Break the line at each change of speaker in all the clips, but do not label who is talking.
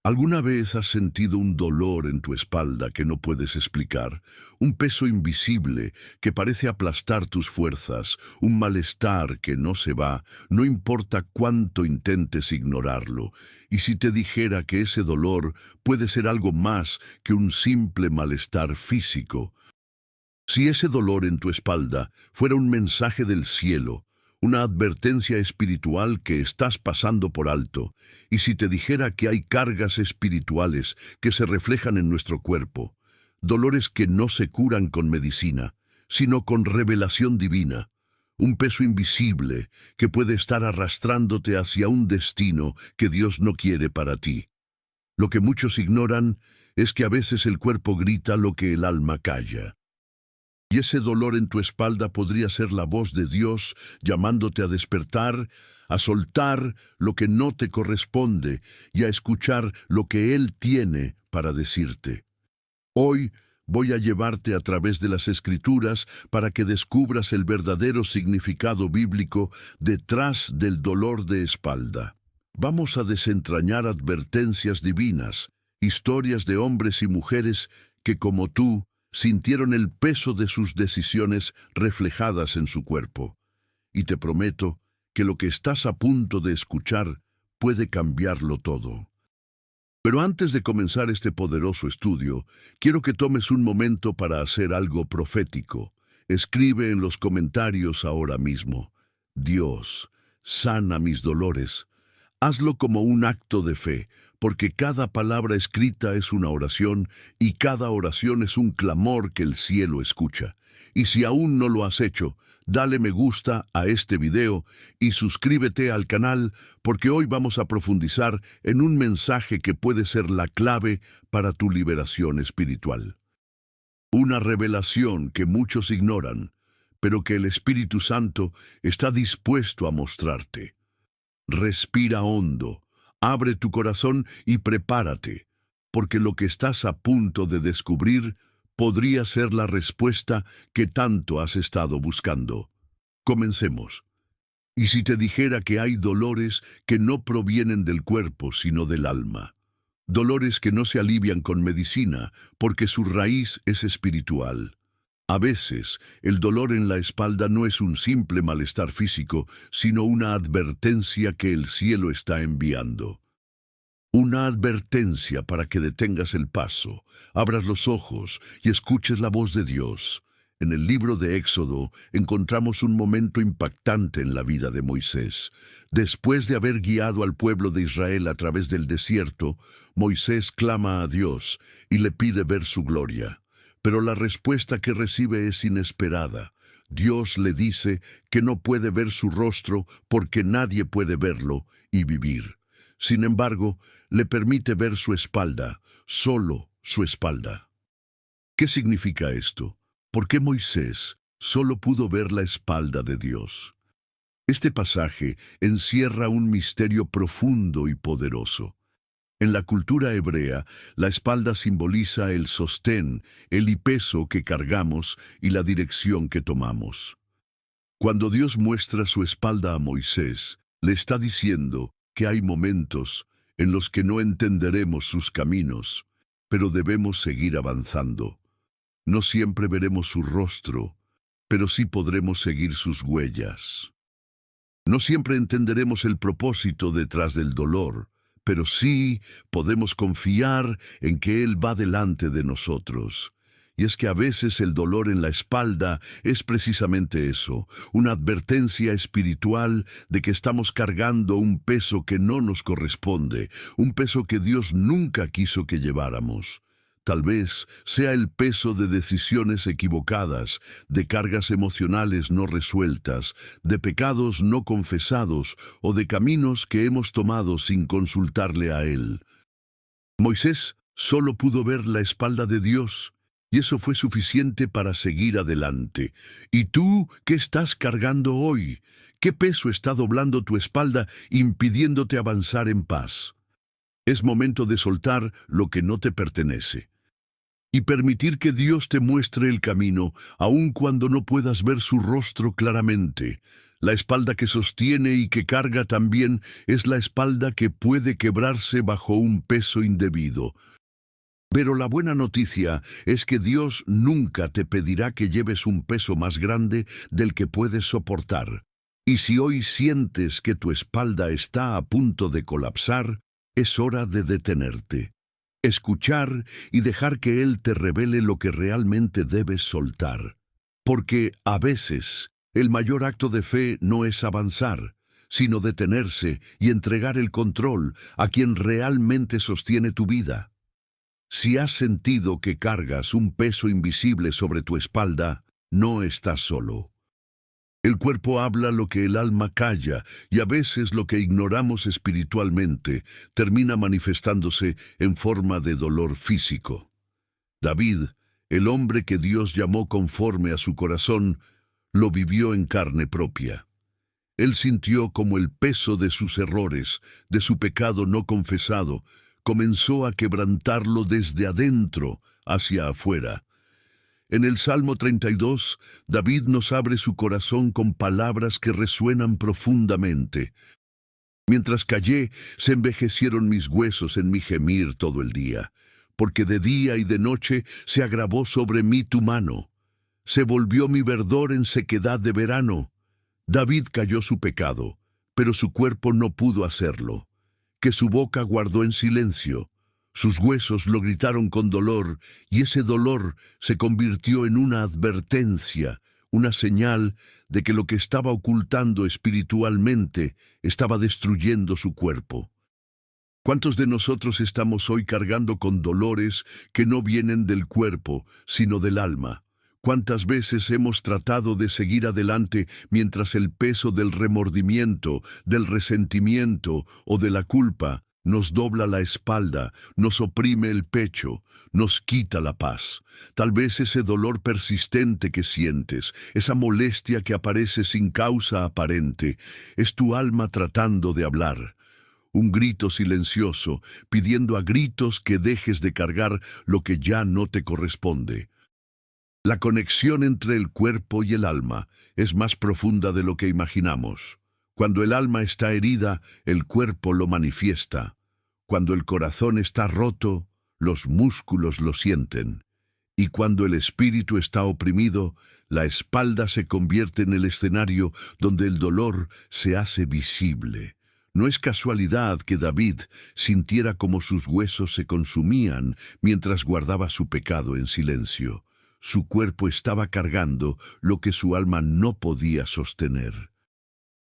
¿Alguna vez has sentido un dolor en tu espalda que no puedes explicar? Un peso invisible que parece aplastar tus fuerzas, un malestar que no se va, no importa cuánto intentes ignorarlo. Y si te dijera que ese dolor puede ser algo más que un simple malestar físico. Si ese dolor en tu espalda fuera un mensaje del cielo, una advertencia espiritual que estás pasando por alto, y si te dijera que hay cargas espirituales que se reflejan en nuestro cuerpo, dolores que no se curan con medicina, sino con revelación divina, un peso invisible que puede estar arrastrándote hacia un destino que Dios no quiere para ti. Lo que muchos ignoran es que a veces el cuerpo grita lo que el alma calla. Y ese dolor en tu espalda podría ser la voz de Dios llamándote a despertar, a soltar lo que no te corresponde y a escuchar lo que Él tiene para decirte. Hoy voy a llevarte a través de las Escrituras para que descubras el verdadero significado bíblico detrás del dolor de espalda. Vamos a desentrañar advertencias divinas, historias de hombres y mujeres que, como tú, sintieron el peso de sus decisiones reflejadas en su cuerpo. Y te prometo que lo que estás a punto de escuchar puede cambiarlo todo. Pero antes de comenzar este poderoso estudio, quiero que tomes un momento para hacer algo profético. Escribe en los comentarios ahora mismo: Dios, sana mis dolores. Hazlo como un acto de fe, porque cada palabra escrita es una oración y cada oración es un clamor que el cielo escucha. Y si aún no lo has hecho, dale me gusta a este video y suscríbete al canal, porque hoy vamos a profundizar en un mensaje que puede ser la clave para tu liberación espiritual. Una revelación que muchos ignoran, pero que el Espíritu Santo está dispuesto a mostrarte. Respira hondo, abre tu corazón y prepárate, porque lo que estás a punto de descubrir podría ser la respuesta que tanto has estado buscando. Comencemos. Y si te dijera que hay dolores que no provienen del cuerpo, sino del alma, dolores que no se alivian con medicina, porque su raíz es espiritual. A veces, el dolor en la espalda no es un simple malestar físico, sino una advertencia que el cielo está enviando. Una advertencia para que detengas el paso, abras los ojos y escuches la voz de Dios. En el libro de Éxodo encontramos un momento impactante en la vida de Moisés. Después de haber guiado al pueblo de Israel a través del desierto, Moisés clama a Dios y le pide ver su gloria. Pero la respuesta que recibe es inesperada. Dios le dice que no puede ver su rostro porque nadie puede verlo y vivir. Sin embargo, le permite ver su espalda, solo su espalda. ¿Qué significa esto? ¿Por qué Moisés solo pudo ver la espalda de Dios? Este pasaje encierra un misterio profundo y poderoso. En la cultura hebrea, la espalda simboliza el sostén, el peso que cargamos y la dirección que tomamos. Cuando Dios muestra su espalda a Moisés, le está diciendo que hay momentos en los que no entenderemos sus caminos, pero debemos seguir avanzando. No siempre veremos su rostro, pero sí podremos seguir sus huellas. No siempre entenderemos el propósito detrás del dolor, pero sí podemos confiar en que Él va delante de nosotros. Y es que a veces el dolor en la espalda es precisamente eso, una advertencia espiritual de que estamos cargando un peso que no nos corresponde, un peso que Dios nunca quiso que lleváramos. Tal vez sea el peso de decisiones equivocadas, de cargas emocionales no resueltas, de pecados no confesados o de caminos que hemos tomado sin consultarle a Él. Moisés solo pudo ver la espalda de Dios, y eso fue suficiente para seguir adelante. ¿Y tú qué estás cargando hoy? ¿Qué peso está doblando tu espalda, impidiéndote avanzar en paz? Es momento de soltar lo que no te pertenece y permitir que Dios te muestre el camino, aun cuando no puedas ver su rostro claramente. La espalda que sostiene y que carga también es la espalda que puede quebrarse bajo un peso indebido. Pero la buena noticia es que Dios nunca te pedirá que lleves un peso más grande del que puedes soportar. Y si hoy sientes que tu espalda está a punto de colapsar, es hora de detenerte, escuchar y dejar que Él te revele lo que realmente debes soltar. Porque, a veces, el mayor acto de fe no es avanzar, sino detenerse y entregar el control a quien realmente sostiene tu vida. Si has sentido que cargas un peso invisible sobre tu espalda, no estás solo. El cuerpo habla lo que el alma calla, y a veces lo que ignoramos espiritualmente termina manifestándose en forma de dolor físico. David, el hombre que Dios llamó conforme a su corazón, lo vivió en carne propia. Él sintió como el peso de sus errores, de su pecado no confesado, comenzó a quebrantarlo desde adentro hacia afuera. En el Salmo 32, David nos abre su corazón con palabras que resuenan profundamente. Mientras callé, se envejecieron mis huesos en mi gemir todo el día, porque de día y de noche se agravó sobre mí tu mano. Se volvió mi verdor en sequedad de verano. David cayó su pecado, pero su cuerpo no pudo hacerlo. Que su boca guardó en silencio. Sus huesos lo gritaron con dolor, y ese dolor se convirtió en una advertencia, una señal de que lo que estaba ocultando espiritualmente estaba destruyendo su cuerpo. ¿Cuántos de nosotros estamos hoy cargando con dolores que no vienen del cuerpo, sino del alma? ¿Cuántas veces hemos tratado de seguir adelante mientras el peso del remordimiento, del resentimiento o de la culpa nos dobla la espalda, nos oprime el pecho, nos quita la paz? Tal vez ese dolor persistente que sientes, esa molestia que aparece sin causa aparente, es tu alma tratando de hablar. Un grito silencioso, pidiendo a gritos que dejes de cargar lo que ya no te corresponde. La conexión entre el cuerpo y el alma es más profunda de lo que imaginamos. Cuando el alma está herida, el cuerpo lo manifiesta. Cuando el corazón está roto, los músculos lo sienten. Y cuando el espíritu está oprimido, la espalda se convierte en el escenario donde el dolor se hace visible. No es casualidad que David sintiera como sus huesos se consumían mientras guardaba su pecado en silencio. Su cuerpo estaba cargando lo que su alma no podía sostener.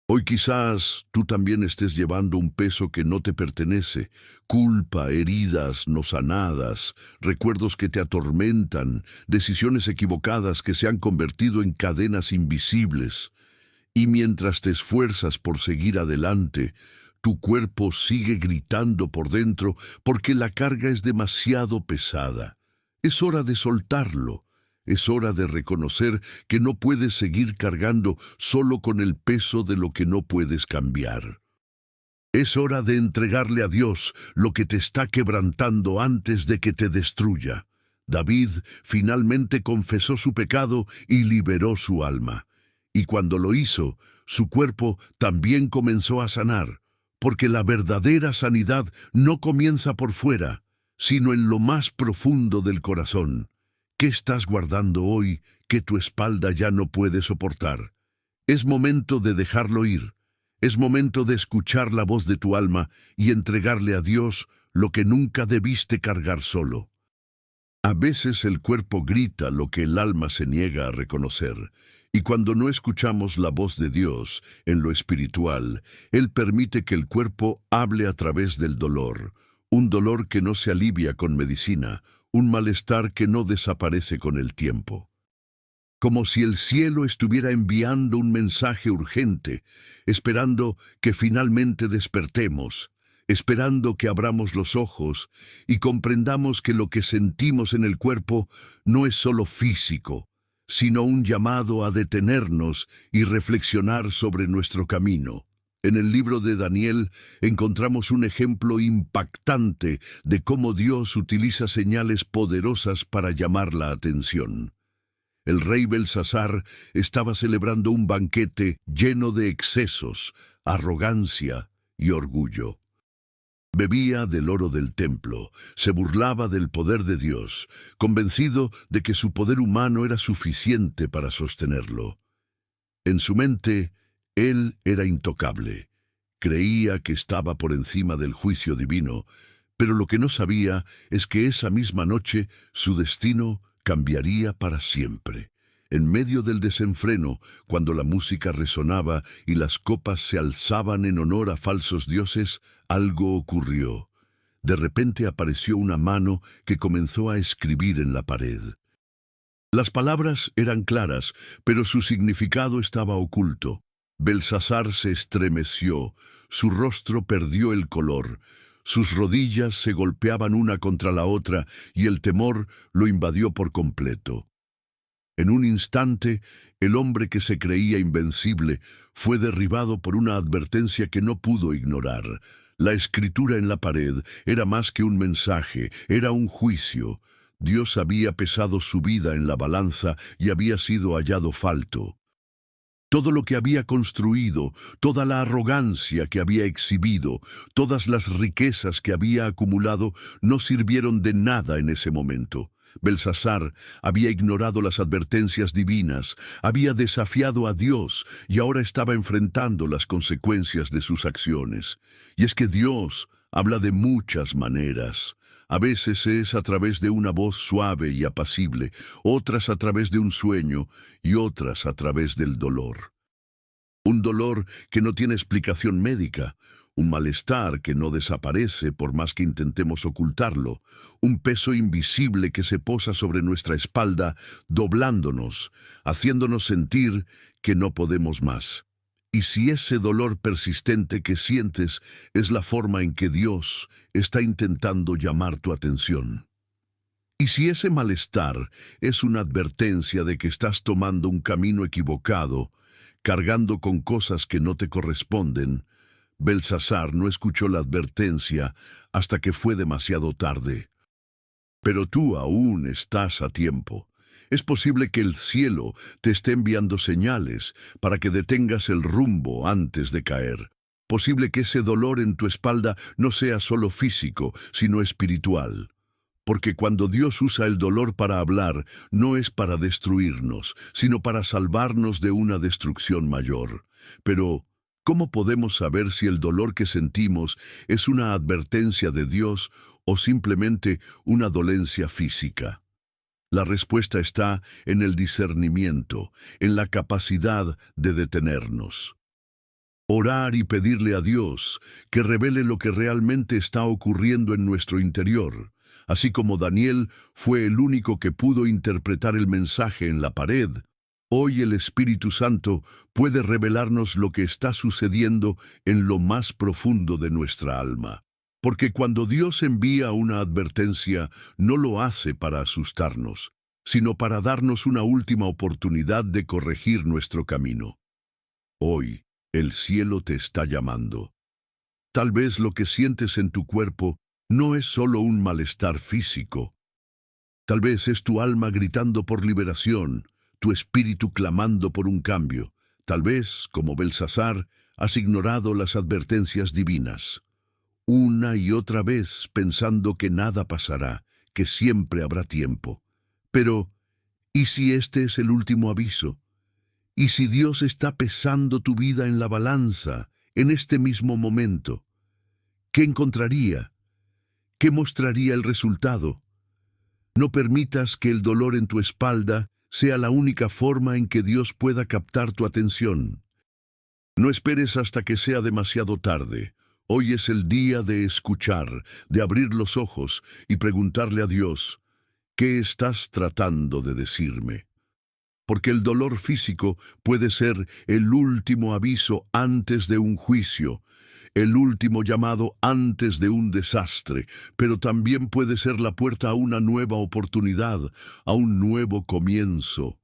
Hoy quizás tú también estés llevando un peso que no te pertenece, culpa, heridas no sanadas, recuerdos que te atormentan, decisiones equivocadas que se han convertido en cadenas invisibles. Y mientras te esfuerzas por seguir adelante, tu cuerpo sigue gritando por dentro porque la carga es demasiado pesada. Es hora de soltarlo. Es hora de reconocer que no puedes seguir cargando solo con el peso de lo que no puedes cambiar. Es hora de entregarle a Dios lo que te está quebrantando antes de que te destruya. David finalmente confesó su pecado y liberó su alma. Y cuando lo hizo, su cuerpo también comenzó a sanar, porque la verdadera sanidad no comienza por fuera, sino en lo más profundo del corazón. ¿Qué estás guardando hoy que tu espalda ya no puede soportar? Es momento de dejarlo ir. Es momento de escuchar la voz de tu alma y entregarle a Dios lo que nunca debiste cargar solo. A veces el cuerpo grita lo que el alma se niega a reconocer, y cuando no escuchamos la voz de Dios en lo espiritual, Él permite que el cuerpo hable a través del dolor, un dolor que no se alivia con medicina, un malestar que no desaparece con el tiempo. Como si el cielo estuviera enviando un mensaje urgente, esperando que finalmente despertemos, esperando que abramos los ojos y comprendamos que lo que sentimos en el cuerpo no es solo físico, sino un llamado a detenernos y reflexionar sobre nuestro camino. En el libro de Daniel encontramos un ejemplo impactante de cómo Dios utiliza señales poderosas para llamar la atención. El rey Belsasar estaba celebrando un banquete lleno de excesos, arrogancia y orgullo. Bebía del oro del templo, se burlaba del poder de Dios, convencido de que su poder humano era suficiente para sostenerlo. En su mente, él era intocable. Creía que estaba por encima del juicio divino, pero lo que no sabía es que esa misma noche su destino cambiaría para siempre. En medio del desenfreno, cuando la música resonaba y las copas se alzaban en honor a falsos dioses, algo ocurrió. De repente apareció una mano que comenzó a escribir en la pared. Las palabras eran claras, pero su significado estaba oculto. Belsasar se estremeció, su rostro perdió el color, sus rodillas se golpeaban una contra la otra y el temor lo invadió por completo. En un instante, el hombre que se creía invencible fue derribado por una advertencia que no pudo ignorar. La escritura en la pared era más que un mensaje, era un juicio. Dios había pesado su vida en la balanza y había sido hallado falto. Todo lo que había construido, toda la arrogancia que había exhibido, todas las riquezas que había acumulado, no sirvieron de nada en ese momento. Belsasar había ignorado las advertencias divinas, había desafiado a Dios y ahora estaba enfrentando las consecuencias de sus acciones. Y es que Dios habla de muchas maneras. A veces es a través de una voz suave y apacible, otras a través de un sueño y otras a través del dolor. Un dolor que no tiene explicación médica, un malestar que no desaparece por más que intentemos ocultarlo, un peso invisible que se posa sobre nuestra espalda, doblándonos, haciéndonos sentir que no podemos más. Y si ese dolor persistente que sientes es la forma en que Dios está intentando llamar tu atención. Y si ese malestar es una advertencia de que estás tomando un camino equivocado, cargando con cosas que no te corresponden, Belsasar no escuchó la advertencia hasta que fue demasiado tarde. Pero tú aún estás a tiempo. Es posible que el cielo te esté enviando señales para que detengas el rumbo antes de caer. Posible que ese dolor en tu espalda no sea solo físico, sino espiritual. Porque cuando Dios usa el dolor para hablar, no es para destruirnos, sino para salvarnos de una destrucción mayor. Pero, ¿cómo podemos saber si el dolor que sentimos es una advertencia de Dios o simplemente una dolencia física? La respuesta está en el discernimiento, en la capacidad de detenernos. Orar y pedirle a Dios que revele lo que realmente está ocurriendo en nuestro interior. Así como Daniel fue el único que pudo interpretar el mensaje en la pared, hoy el Espíritu Santo puede revelarnos lo que está sucediendo en lo más profundo de nuestra alma. Porque cuando Dios envía una advertencia, no lo hace para asustarnos, sino para darnos una última oportunidad de corregir nuestro camino. Hoy, el cielo te está llamando. Tal vez lo que sientes en tu cuerpo no es solo un malestar físico. Tal vez es tu alma gritando por liberación, tu espíritu clamando por un cambio. Tal vez, como Belsasar, has ignorado las advertencias divinas. Una y otra vez pensando que nada pasará, que siempre habrá tiempo. Pero, ¿y si este es el último aviso? ¿Y si Dios está pesando tu vida en la balanza, en este mismo momento? ¿Qué encontraría? ¿Qué mostraría el resultado? No permitas que el dolor en tu espalda sea la única forma en que Dios pueda captar tu atención. No esperes hasta que sea demasiado tarde. Hoy es el día de escuchar, de abrir los ojos y preguntarle a Dios, ¿qué estás tratando de decirme? Porque el dolor físico puede ser el último aviso antes de un juicio, el último llamado antes de un desastre, pero también puede ser la puerta a una nueva oportunidad, a un nuevo comienzo.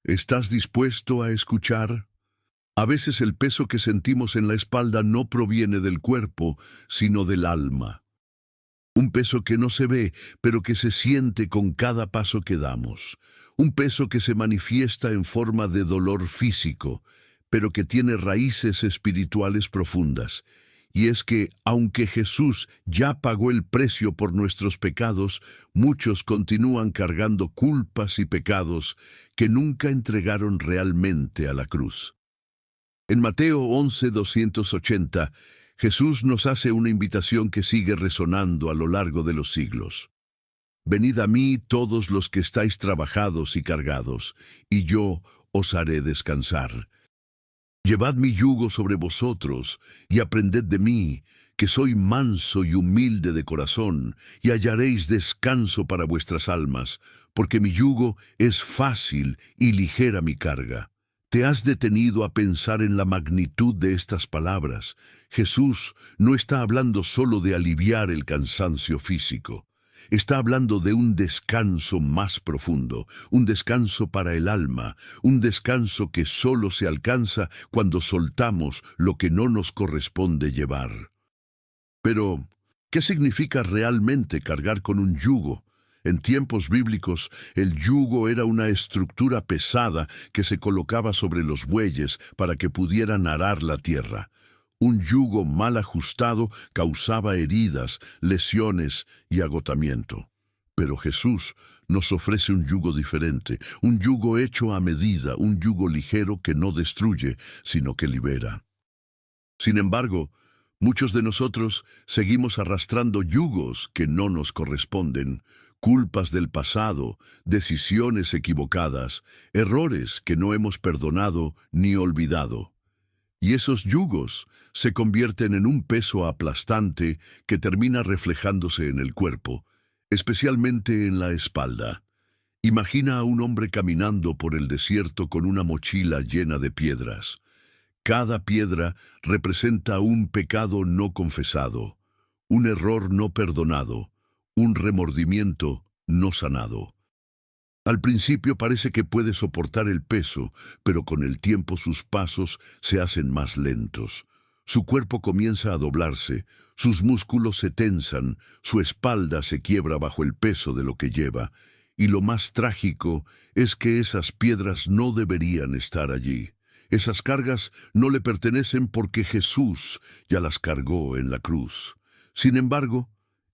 ¿Estás dispuesto a escuchar? A veces el peso que sentimos en la espalda no proviene del cuerpo, sino del alma. Un peso que no se ve, pero que se siente con cada paso que damos. Un peso que se manifiesta en forma de dolor físico, pero que tiene raíces espirituales profundas. Y es que, aunque Jesús ya pagó el precio por nuestros pecados, muchos continúan cargando culpas y pecados que nunca entregaron realmente a la cruz. En Mateo 11:280, Jesús nos hace una invitación que sigue resonando a lo largo de los siglos. Venid a mí todos los que estáis trabajados y cargados, y yo os haré descansar. Llevad mi yugo sobre vosotros, y aprended de mí, que soy manso y humilde de corazón, y hallaréis descanso para vuestras almas, porque mi yugo es fácil y ligera mi carga. ¿Te has detenido a pensar en la magnitud de estas palabras? Jesús no está hablando solo de aliviar el cansancio físico. Está hablando de un descanso más profundo, un descanso para el alma, un descanso que solo se alcanza cuando soltamos lo que no nos corresponde llevar. Pero, ¿qué significa realmente cargar con un yugo? En tiempos bíblicos, el yugo era una estructura pesada que se colocaba sobre los bueyes para que pudieran arar la tierra. Un yugo mal ajustado causaba heridas, lesiones y agotamiento. Pero Jesús nos ofrece un yugo diferente, un yugo hecho a medida, un yugo ligero que no destruye, sino que libera. Sin embargo, muchos de nosotros seguimos arrastrando yugos que no nos corresponden, culpas del pasado, decisiones equivocadas, errores que no hemos perdonado ni olvidado. Y esos yugos se convierten en un peso aplastante que termina reflejándose en el cuerpo, especialmente en la espalda. Imagina a un hombre caminando por el desierto con una mochila llena de piedras. Cada piedra representa un pecado no confesado, un error no perdonado, un remordimiento no sanado. Al principio parece que puede soportar el peso, pero con el tiempo sus pasos se hacen más lentos. Su cuerpo comienza a doblarse, sus músculos se tensan, su espalda se quiebra bajo el peso de lo que lleva. Y lo más trágico es que esas piedras no deberían estar allí. Esas cargas no le pertenecen porque Jesús ya las cargó en la cruz. Sin embargo,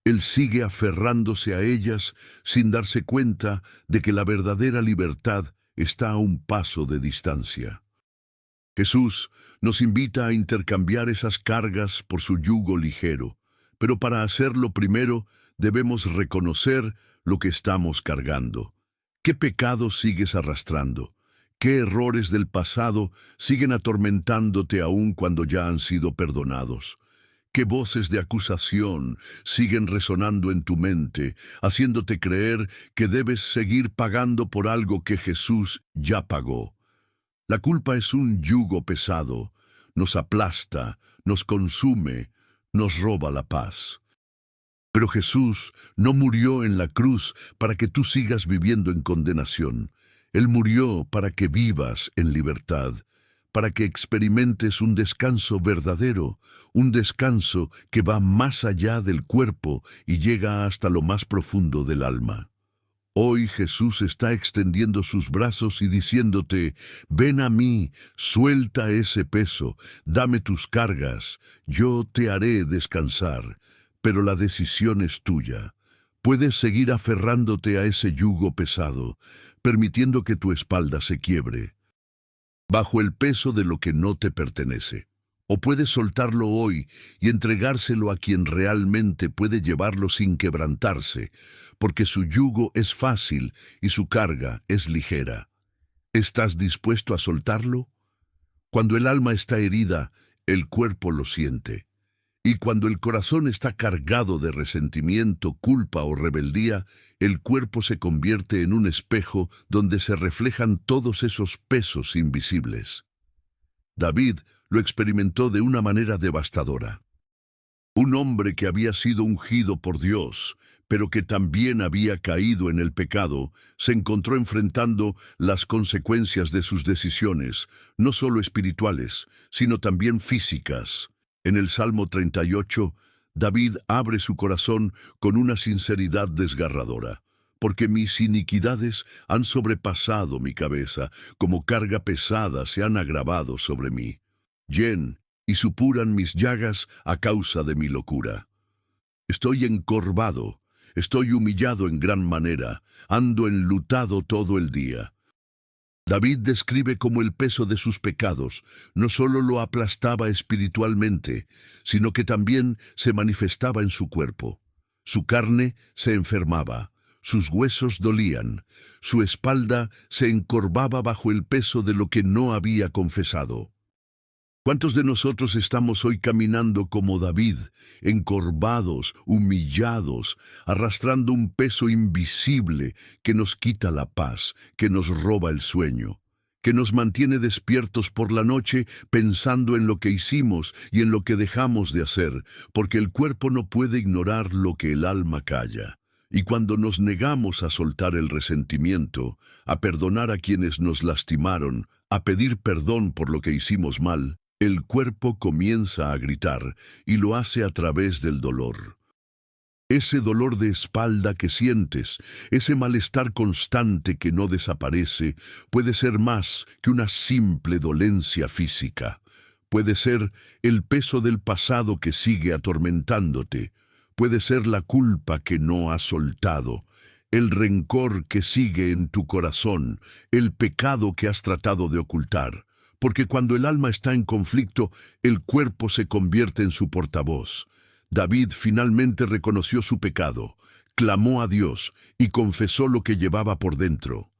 Él sigue aferrándose a ellas sin darse cuenta de que la verdadera libertad está a un paso de distancia. Jesús nos invita a intercambiar esas cargas por su yugo ligero, pero para hacerlo primero debemos reconocer lo que estamos cargando. ¿Qué pecados sigues arrastrando? ¿Qué errores del pasado siguen atormentándote aún cuando ya han sido perdonados? ¿Qué voces de acusación siguen resonando en tu mente, haciéndote creer que debes seguir pagando por algo que Jesús ya pagó? La culpa es un yugo pesado, nos aplasta, nos consume, nos roba la paz. Pero Jesús no murió en la cruz para que tú sigas viviendo en condenación. Él murió para que vivas en libertad, para que experimentes un descanso verdadero, un descanso que va más allá del cuerpo y llega hasta lo más profundo del alma. Hoy Jesús está extendiendo sus brazos y diciéndote, ven a mí, suelta ese peso, dame tus cargas, yo te haré descansar, pero la decisión es tuya. Puedes seguir aferrándote a ese yugo pesado, permitiendo que tu espalda se quiebre bajo el peso de lo que no te pertenece. O puedes soltarlo hoy y entregárselo a quien realmente puede llevarlo sin quebrantarse, porque su yugo es fácil y su carga es ligera. ¿Estás dispuesto a soltarlo? Cuando el alma está herida, el cuerpo lo siente. Y cuando el corazón está cargado de resentimiento, culpa o rebeldía, el cuerpo se convierte en un espejo donde se reflejan todos esos pesos invisibles. David lo experimentó de una manera devastadora. Un hombre que había sido ungido por Dios, pero que también había caído en el pecado, se encontró enfrentando las consecuencias de sus decisiones, no solo espirituales, sino también físicas. En el Salmo 38, David abre su corazón con una sinceridad desgarradora, porque mis iniquidades han sobrepasado mi cabeza, como carga pesada se han agravado sobre mí. Y supuran mis llagas a causa de mi locura. Estoy encorvado, estoy humillado en gran manera, ando enlutado todo el día. David describe cómo el peso de sus pecados no solo lo aplastaba espiritualmente, sino que también se manifestaba en su cuerpo. Su carne se enfermaba, sus huesos dolían, su espalda se encorvaba bajo el peso de lo que no había confesado. ¿Cuántos de nosotros estamos hoy caminando como David, encorvados, humillados, arrastrando un peso invisible que nos quita la paz, que nos roba el sueño, que nos mantiene despiertos por la noche pensando en lo que hicimos y en lo que dejamos de hacer, porque el cuerpo no puede ignorar lo que el alma calla? Y cuando nos negamos a soltar el resentimiento, a perdonar a quienes nos lastimaron, a pedir perdón por lo que hicimos mal, el cuerpo comienza a gritar y lo hace a través del dolor. Ese dolor de espalda que sientes, ese malestar constante que no desaparece, puede ser más que una simple dolencia física. Puede ser el peso del pasado que sigue atormentándote. Puede ser la culpa que no has soltado, el rencor que sigue en tu corazón, el pecado que has tratado de ocultar. Porque cuando el alma está en conflicto, el cuerpo se convierte en su portavoz. David finalmente reconoció su pecado, clamó a Dios y confesó lo que llevaba por dentro.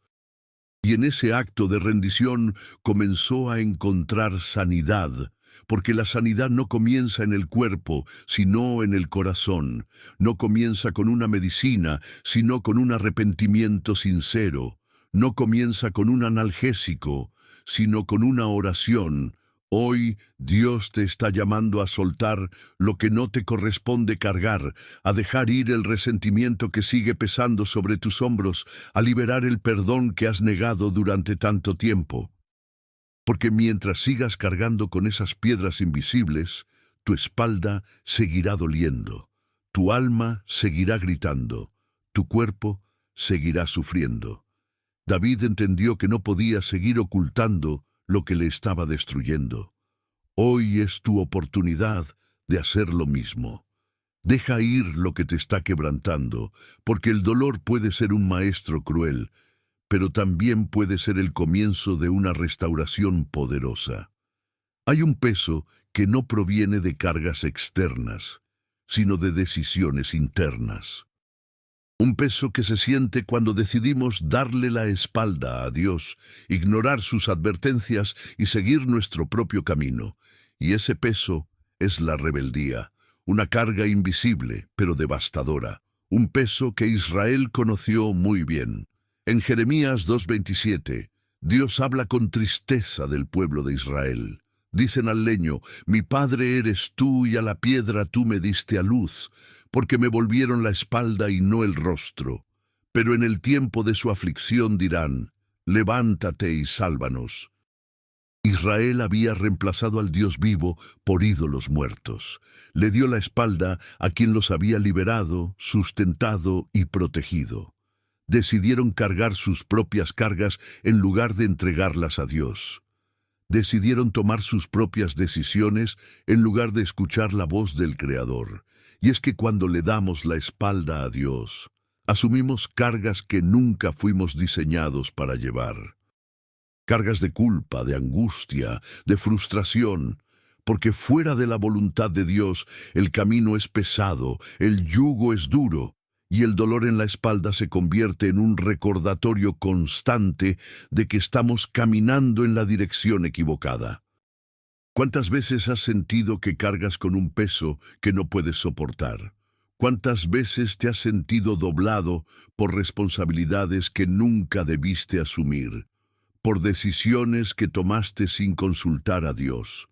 Y en ese acto de rendición comenzó a encontrar sanidad, porque la sanidad no comienza en el cuerpo, sino en el corazón. No comienza con una medicina, sino con un arrepentimiento sincero. No comienza con un analgésico, sino con una oración. Hoy Dios te está llamando a soltar lo que no te corresponde cargar, a dejar ir el resentimiento que sigue pesando sobre tus hombros, a liberar el perdón que has negado durante tanto tiempo. Porque mientras sigas cargando con esas piedras invisibles, tu espalda seguirá doliendo, tu alma seguirá gritando, tu cuerpo seguirá sufriendo. David entendió que no podía seguir ocultando lo que le estaba destruyendo. Hoy es tu oportunidad de hacer lo mismo. Deja ir lo que te está quebrantando, porque el dolor puede ser un maestro cruel, pero también puede ser el comienzo de una restauración poderosa. Hay un peso que no proviene de cargas externas, sino de decisiones internas. Un peso que se siente cuando decidimos darle la espalda a Dios, ignorar sus advertencias y seguir nuestro propio camino. Y ese peso es la rebeldía, una carga invisible pero devastadora, un peso que Israel conoció muy bien. En Jeremías 2:27, Dios habla con tristeza del pueblo de Israel. Dicen al leño: mi padre eres tú y a la piedra tú me diste a luz, porque me volvieron la espalda y no el rostro. Pero en el tiempo de su aflicción dirán: levántate y sálvanos. Israel había reemplazado al Dios vivo por ídolos muertos. Le dio la espalda a quien los había liberado, sustentado y protegido. Decidieron cargar sus propias cargas en lugar de entregarlas a Dios. Decidieron tomar sus propias decisiones en lugar de escuchar la voz del Creador. Y es que cuando le damos la espalda a Dios, asumimos cargas que nunca fuimos diseñados para llevar. Cargas de culpa, de angustia, de frustración, porque fuera de la voluntad de Dios el camino es pesado, el yugo es duro, y el dolor en la espalda se convierte en un recordatorio constante de que estamos caminando en la dirección equivocada. ¿Cuántas veces has sentido que cargas con un peso que no puedes soportar? ¿Cuántas veces te has sentido doblado por responsabilidades que nunca debiste asumir? Por decisiones que tomaste sin consultar a Dios,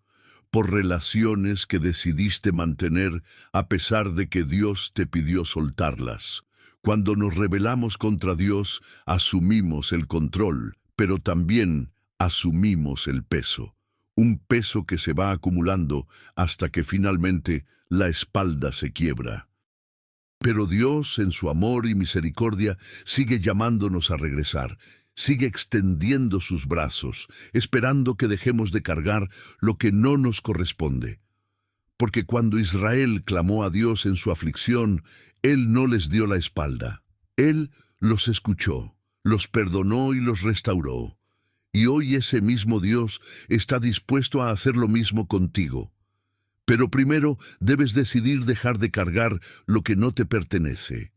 por relaciones que decidiste mantener a pesar de que Dios te pidió soltarlas. Cuando nos rebelamos contra Dios, asumimos el control, pero también asumimos el peso. un peso que se va acumulando hasta que finalmente la espalda se quiebra. Pero Dios, en su amor y misericordia, sigue llamándonos a regresar, sigue extendiendo sus brazos, esperando que dejemos de cargar lo que no nos corresponde. Porque cuando Israel clamó a Dios en su aflicción, Él no les dio la espalda. Él los escuchó, los perdonó y los restauró. Y hoy ese mismo Dios está dispuesto a hacer lo mismo contigo. Pero primero debes decidir dejar de cargar lo que no te pertenece.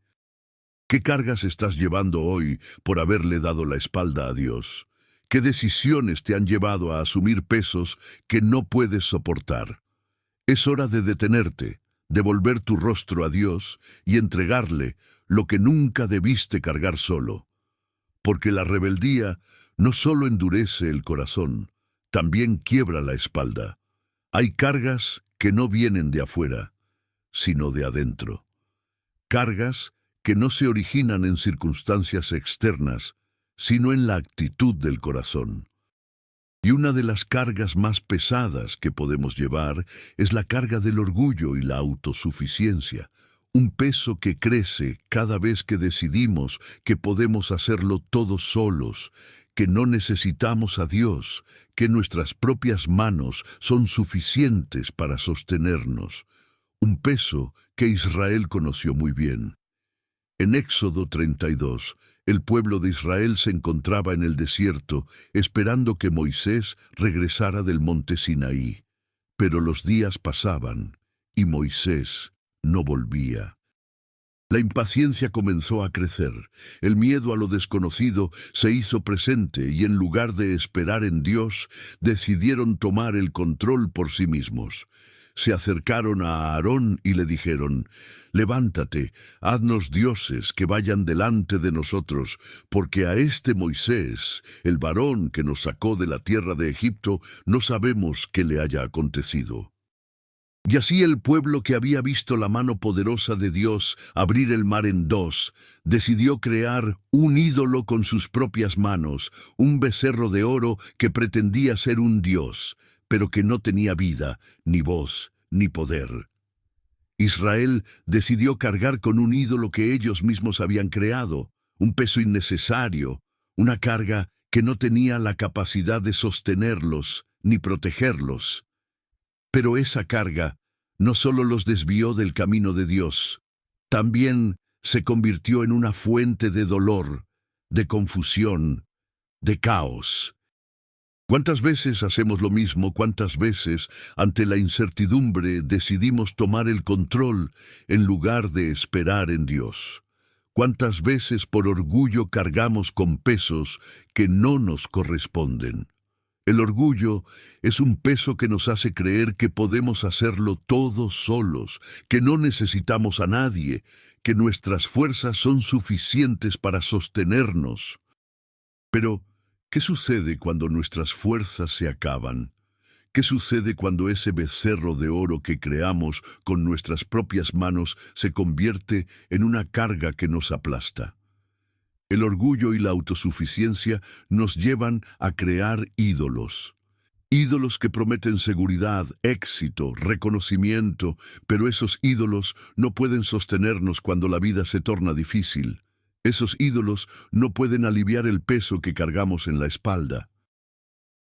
¿Qué cargas estás llevando hoy por haberle dado la espalda a Dios? ¿Qué decisiones te han llevado a asumir pesos que no puedes soportar? Es hora de detenerte, de volver tu rostro a Dios y entregarle lo que nunca debiste cargar solo. Porque la rebeldía no solo endurece el corazón, también quiebra la espalda. Hay cargas que no vienen de afuera, sino de adentro. Cargas que no se originan en circunstancias externas, sino en la actitud del corazón. Y una de las cargas más pesadas que podemos llevar es la carga del orgullo y la autosuficiencia, un peso que crece cada vez que decidimos que podemos hacerlo todos solos, que no necesitamos a Dios, que nuestras propias manos son suficientes para sostenernos. Un peso que Israel conoció muy bien. En Éxodo 32, el pueblo de Israel se encontraba en el desierto, esperando que Moisés regresara del monte Sinaí. Pero los días pasaban, y Moisés no volvía. La impaciencia comenzó a crecer, el miedo a lo desconocido se hizo presente y en lugar de esperar en Dios, decidieron tomar el control por sí mismos. Se acercaron a Aarón y le dijeron: «Levántate, haznos dioses que vayan delante de nosotros, porque a este Moisés, el varón que nos sacó de la tierra de Egipto, no sabemos qué le haya acontecido». Y así el pueblo que había visto la mano poderosa de Dios abrir el mar en dos, decidió crear un ídolo con sus propias manos, un becerro de oro que pretendía ser un dios, pero que no tenía vida, ni voz, ni poder. Israel decidió cargar con un ídolo que ellos mismos habían creado, un peso innecesario, una carga que no tenía la capacidad de sostenerlos ni protegerlos. Pero esa carga no solo los desvió del camino de Dios, también se convirtió en una fuente de dolor, de confusión, de caos. ¿Cuántas veces hacemos lo mismo? ¿Cuántas veces, ante la incertidumbre, decidimos tomar el control en lugar de esperar en Dios? ¿Cuántas veces por orgullo cargamos con pesos que no nos corresponden? El orgullo es un peso que nos hace creer que podemos hacerlo todos solos, que no necesitamos a nadie, que nuestras fuerzas son suficientes para sostenernos. Pero, ¿qué sucede cuando nuestras fuerzas se acaban? ¿Qué sucede cuando ese becerro de oro que creamos con nuestras propias manos se convierte en una carga que nos aplasta? El orgullo y la autosuficiencia nos llevan a crear ídolos. Ídolos que prometen seguridad, éxito, reconocimiento, pero esos ídolos no pueden sostenernos cuando la vida se torna difícil. Esos ídolos no pueden aliviar el peso que cargamos en la espalda.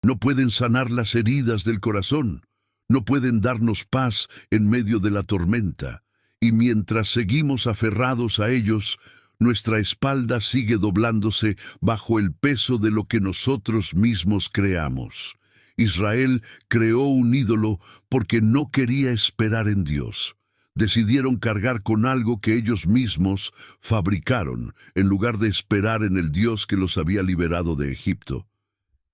No pueden sanar las heridas del corazón. No pueden darnos paz en medio de la tormenta. Y mientras seguimos aferrados a ellos, nuestra espalda sigue doblándose bajo el peso de lo que nosotros mismos creamos. Israel creó un ídolo porque no quería esperar en Dios. Decidieron cargar con algo que ellos mismos fabricaron, en lugar de esperar en el Dios que los había liberado de Egipto.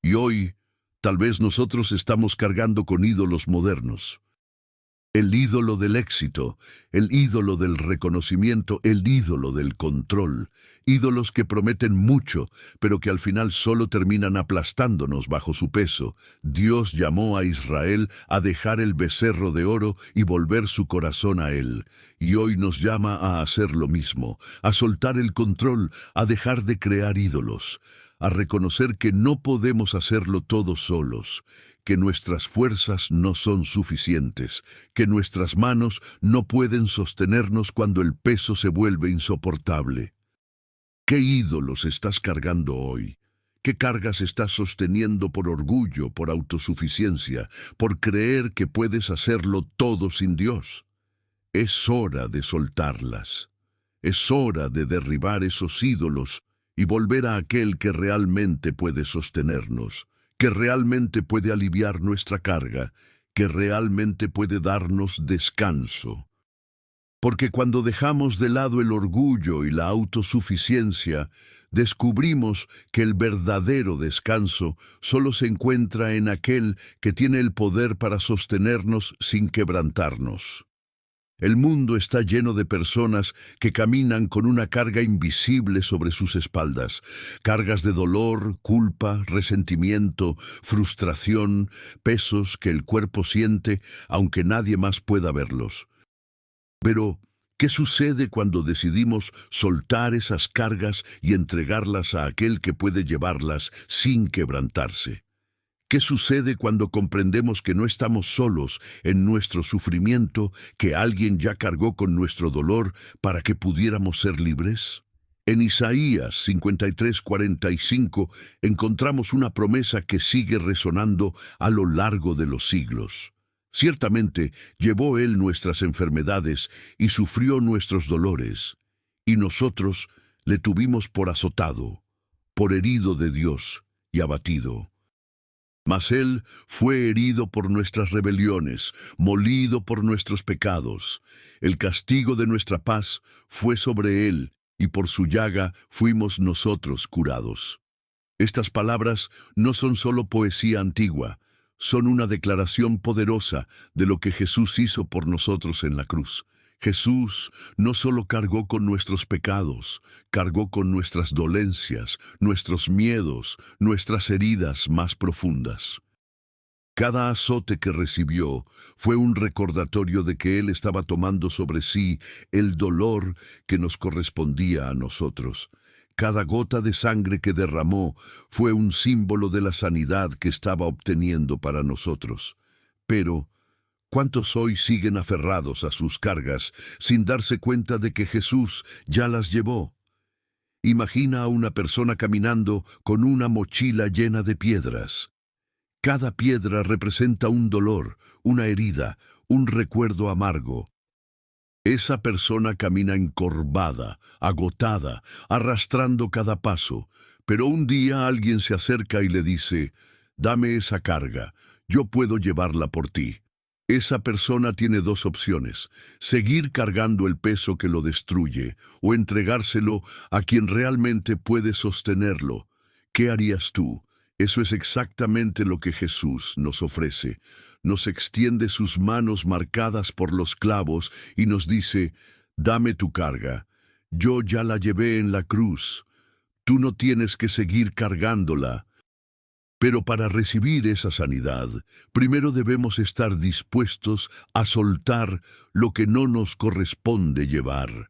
Y hoy, tal vez nosotros estamos cargando con ídolos modernos. El ídolo del éxito, el ídolo del reconocimiento, el ídolo del control. Ídolos que prometen mucho, pero que al final solo terminan aplastándonos bajo su peso. Dios llamó a Israel a dejar el becerro de oro y volver su corazón a él. Y hoy nos llama a hacer lo mismo, a soltar el control, a dejar de crear ídolos, a reconocer que no podemos hacerlo todo solos, que nuestras fuerzas no son suficientes, que nuestras manos no pueden sostenernos cuando el peso se vuelve insoportable. ¿Qué ídolos estás cargando hoy? ¿Qué cargas estás sosteniendo por orgullo, por autosuficiencia, por creer que puedes hacerlo todo sin Dios? Es hora de soltarlas. Es hora de derribar esos ídolos y volver a aquel que realmente puede sostenernos, que realmente puede aliviar nuestra carga, que realmente puede darnos descanso. Porque cuando dejamos de lado el orgullo y la autosuficiencia, descubrimos que el verdadero descanso solo se encuentra en aquel que tiene el poder para sostenernos sin quebrantarnos. El mundo está lleno de personas que caminan con una carga invisible sobre sus espaldas, cargas de dolor, culpa, resentimiento, frustración, pesos que el cuerpo siente aunque nadie más pueda verlos. Pero, ¿qué sucede cuando decidimos soltar esas cargas y entregarlas a aquel que puede llevarlas sin quebrantarse? ¿Qué sucede cuando comprendemos que no estamos solos en nuestro sufrimiento, que alguien ya cargó con nuestro dolor para que pudiéramos ser libres? En Isaías 53:45 encontramos una promesa que sigue resonando a lo largo de los siglos. Ciertamente llevó Él nuestras enfermedades y sufrió nuestros dolores, y nosotros le tuvimos por azotado, por herido de Dios y abatido. Mas Él fue herido por nuestras rebeliones, molido por nuestros pecados. El castigo de nuestra paz fue sobre Él, y por su llaga fuimos nosotros curados. Estas palabras no son solo poesía antigua, son una declaración poderosa de lo que Jesús hizo por nosotros en la cruz. Jesús no solo cargó con nuestros pecados, cargó con nuestras dolencias, nuestros miedos, nuestras heridas más profundas. Cada azote que recibió fue un recordatorio de que Él estaba tomando sobre sí el dolor que nos correspondía a nosotros. Cada gota de sangre que derramó fue un símbolo de la sanidad que estaba obteniendo para nosotros. Pero, ¿cuántos hoy siguen aferrados a sus cargas sin darse cuenta de que Jesús ya las llevó? Imagina a una persona caminando con una mochila llena de piedras. Cada piedra representa un dolor, una herida, un recuerdo amargo. Esa persona camina encorvada, agotada, arrastrando cada paso, pero un día alguien se acerca y le dice: «Dame esa carga, yo puedo llevarla por ti». Esa persona tiene dos opciones: seguir cargando el peso que lo destruye o entregárselo a quien realmente puede sostenerlo. ¿Qué harías tú? Eso es exactamente lo que Jesús nos ofrece. Nos extiende sus manos marcadas por los clavos y nos dice: «Dame tu carga. Yo ya la llevé en la cruz. Tú no tienes que seguir cargándola». Pero para recibir esa sanidad, primero debemos estar dispuestos a soltar lo que no nos corresponde llevar.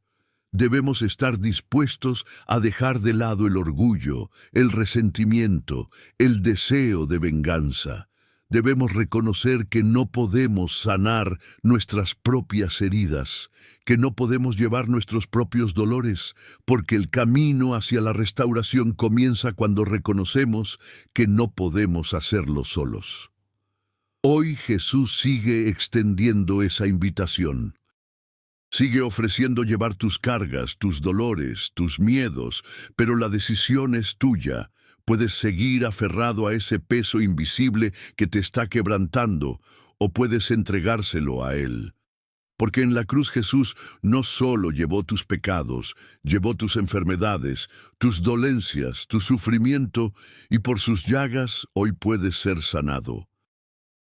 Debemos estar dispuestos a dejar de lado el orgullo, el resentimiento, el deseo de venganza. Debemos reconocer que no podemos sanar nuestras propias heridas, que no podemos llevar nuestros propios dolores, porque el camino hacia la restauración comienza cuando reconocemos que no podemos hacerlo solos. Hoy Jesús sigue extendiendo esa invitación. Sigue ofreciendo llevar tus cargas, tus dolores, tus miedos, pero la decisión es tuya. Puedes seguir aferrado a ese peso invisible que te está quebrantando, o puedes entregárselo a Él. Porque en la cruz Jesús no solo llevó tus pecados, llevó tus enfermedades, tus dolencias, tu sufrimiento, y por sus llagas hoy puedes ser sanado.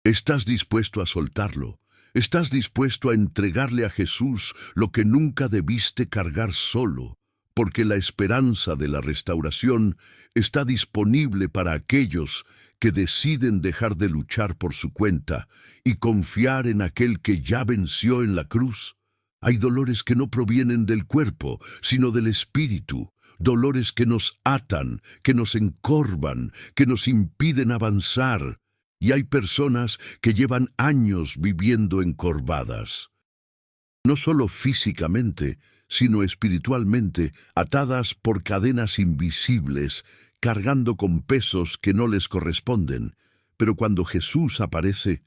¿Estás dispuesto a soltarlo? ¿Estás dispuesto a entregarle a Jesús lo que nunca debiste cargar solo? Porque la esperanza de la restauración está disponible para aquellos que deciden dejar de luchar por su cuenta y confiar en aquel que ya venció en la cruz. Hay dolores que no provienen del cuerpo, sino del espíritu, dolores que nos atan, que nos encorvan, que nos impiden avanzar. Y hay personas que llevan años viviendo encorvadas. No solo físicamente, sino espiritualmente, atadas por cadenas invisibles, cargando con pesos que no les corresponden. Pero cuando Jesús aparece,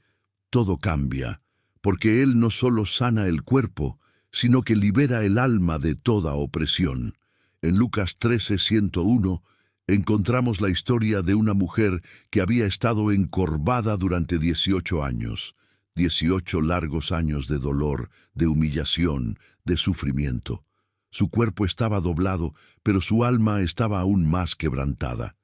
todo cambia, porque Él no solo sana el cuerpo, sino que libera el alma de toda opresión. En Lucas 13:101 encontramos la historia de una mujer que había estado encorvada durante 18 años. 18 largos años de dolor, de humillación, de sufrimiento. Su cuerpo estaba doblado, pero su alma estaba aún más quebrantada.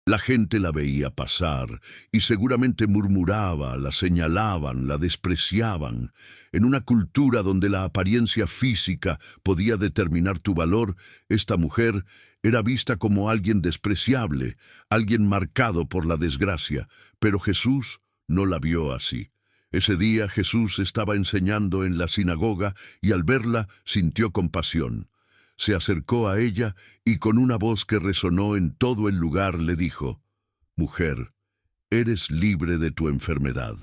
La gente la veía pasar y seguramente murmuraba, la señalaban, la despreciaban. En una cultura donde la apariencia física podía determinar tu valor, esta mujer era vista como alguien despreciable, alguien marcado por la desgracia, pero Jesús no la vio así. Ese día Jesús estaba enseñando en la sinagoga y al verla sintió compasión. Se acercó a ella y con una voz que resonó en todo el lugar le dijo: «Mujer, eres libre de tu enfermedad».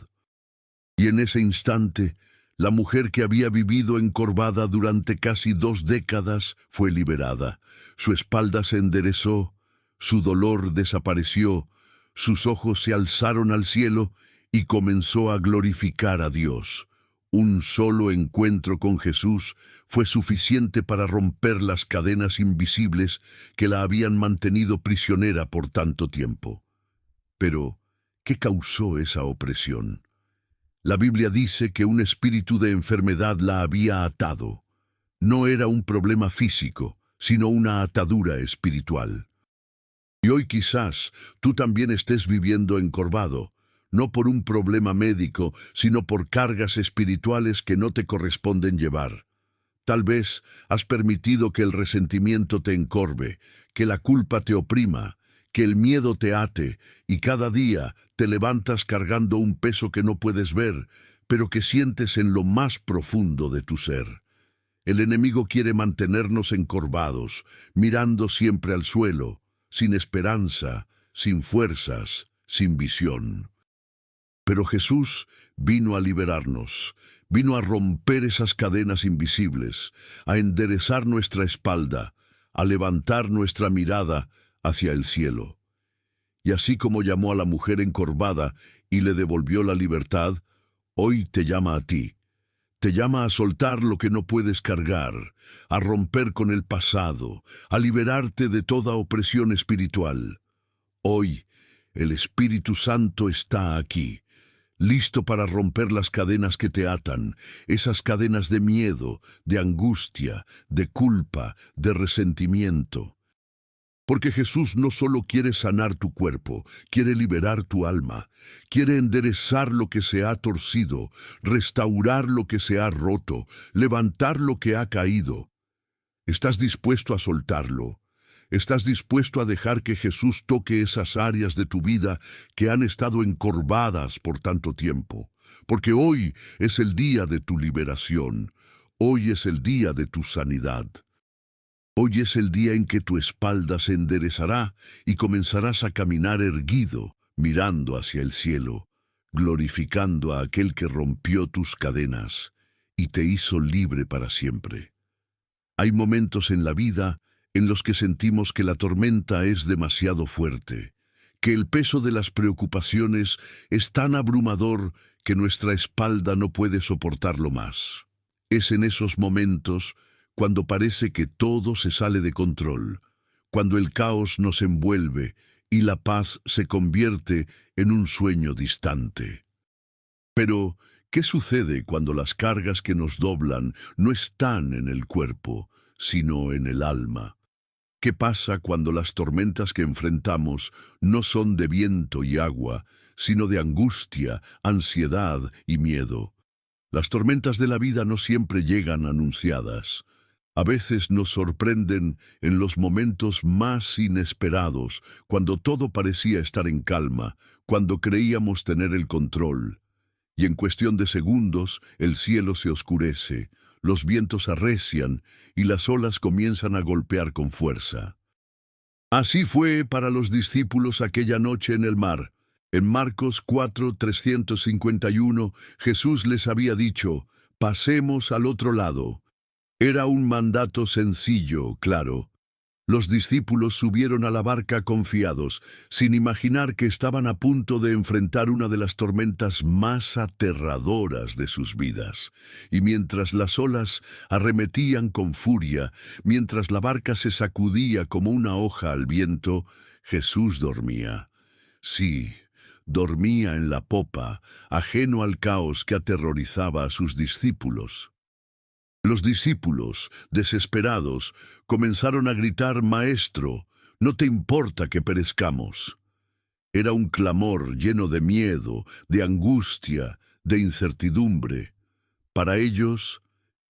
Y en ese instante, la mujer que había vivido encorvada durante casi 2 décadas fue liberada. Su espalda se enderezó, su dolor desapareció, sus ojos se alzaron al cielo y comenzó a glorificar a Dios. Un solo encuentro con Jesús fue suficiente para romper las cadenas invisibles que la habían mantenido prisionera por tanto tiempo. Pero, ¿qué causó esa opresión? La Biblia dice que un espíritu de enfermedad la había atado. No era un problema físico, sino una atadura espiritual. Y hoy quizás tú también estés viviendo encorvado, no por un problema médico, sino por cargas espirituales que no te corresponden llevar. Tal vez has permitido que el resentimiento te encorve, que la culpa te oprima, que el miedo te ate, y cada día te levantas cargando un peso que no puedes ver, pero que sientes en lo más profundo de tu ser. El enemigo quiere mantenernos encorvados, mirando siempre al suelo, sin esperanza, sin fuerzas, sin visión. Pero Jesús vino a liberarnos, vino a romper esas cadenas invisibles, a enderezar nuestra espalda, a levantar nuestra mirada hacia el cielo. Y así como llamó a la mujer encorvada y le devolvió la libertad, hoy te llama a ti. Te llama a soltar lo que no puedes cargar, a romper con el pasado, a liberarte de toda opresión espiritual. Hoy, el Espíritu Santo está aquí, listo para romper las cadenas que te atan, esas cadenas de miedo, de angustia, de culpa, de resentimiento. Porque Jesús no solo quiere sanar tu cuerpo, quiere liberar tu alma, quiere enderezar lo que se ha torcido, restaurar lo que se ha roto, levantar lo que ha caído. ¿Estás dispuesto a soltarlo? ¿Estás dispuesto a dejar que Jesús toque esas áreas de tu vida que han estado encorvadas por tanto tiempo? Porque hoy es el día de tu liberación, hoy es el día de tu sanidad. Hoy es el día en que tu espalda se enderezará y comenzarás a caminar erguido, mirando hacia el cielo, glorificando a aquel que rompió tus cadenas y te hizo libre para siempre. Hay momentos en la vida en los que sentimos que la tormenta es demasiado fuerte, que el peso de las preocupaciones es tan abrumador que nuestra espalda no puede soportarlo más. Es en esos momentos cuando parece que todo se sale de control, cuando el caos nos envuelve y la paz se convierte en un sueño distante. Pero, ¿qué sucede cuando las cargas que nos doblan no están en el cuerpo, sino en el alma? ¿Qué pasa cuando las tormentas que enfrentamos no son de viento y agua, sino de angustia, ansiedad y miedo? Las tormentas de la vida no siempre llegan anunciadas. A veces nos sorprenden en los momentos más inesperados, cuando todo parecía estar en calma, cuando creíamos tener el control. Y en cuestión de segundos, el cielo se oscurece, los vientos arrecian y las olas comienzan a golpear con fuerza. Así fue para los discípulos aquella noche en el mar. En Marcos 4:351, Jesús les había dicho, «Pasemos al otro lado». Era un mandato sencillo, claro. Los discípulos subieron a la barca confiados, sin imaginar que estaban a punto de enfrentar una de las tormentas más aterradoras de sus vidas. Y mientras las olas arremetían con furia, mientras la barca se sacudía como una hoja al viento, Jesús dormía. Sí, dormía en la popa, ajeno al caos que aterrorizaba a sus discípulos. Los discípulos, desesperados, comenzaron a gritar, «Maestro, ¿no te importa que perezcamos?». Era un clamor lleno de miedo, de angustia, de incertidumbre. Para ellos,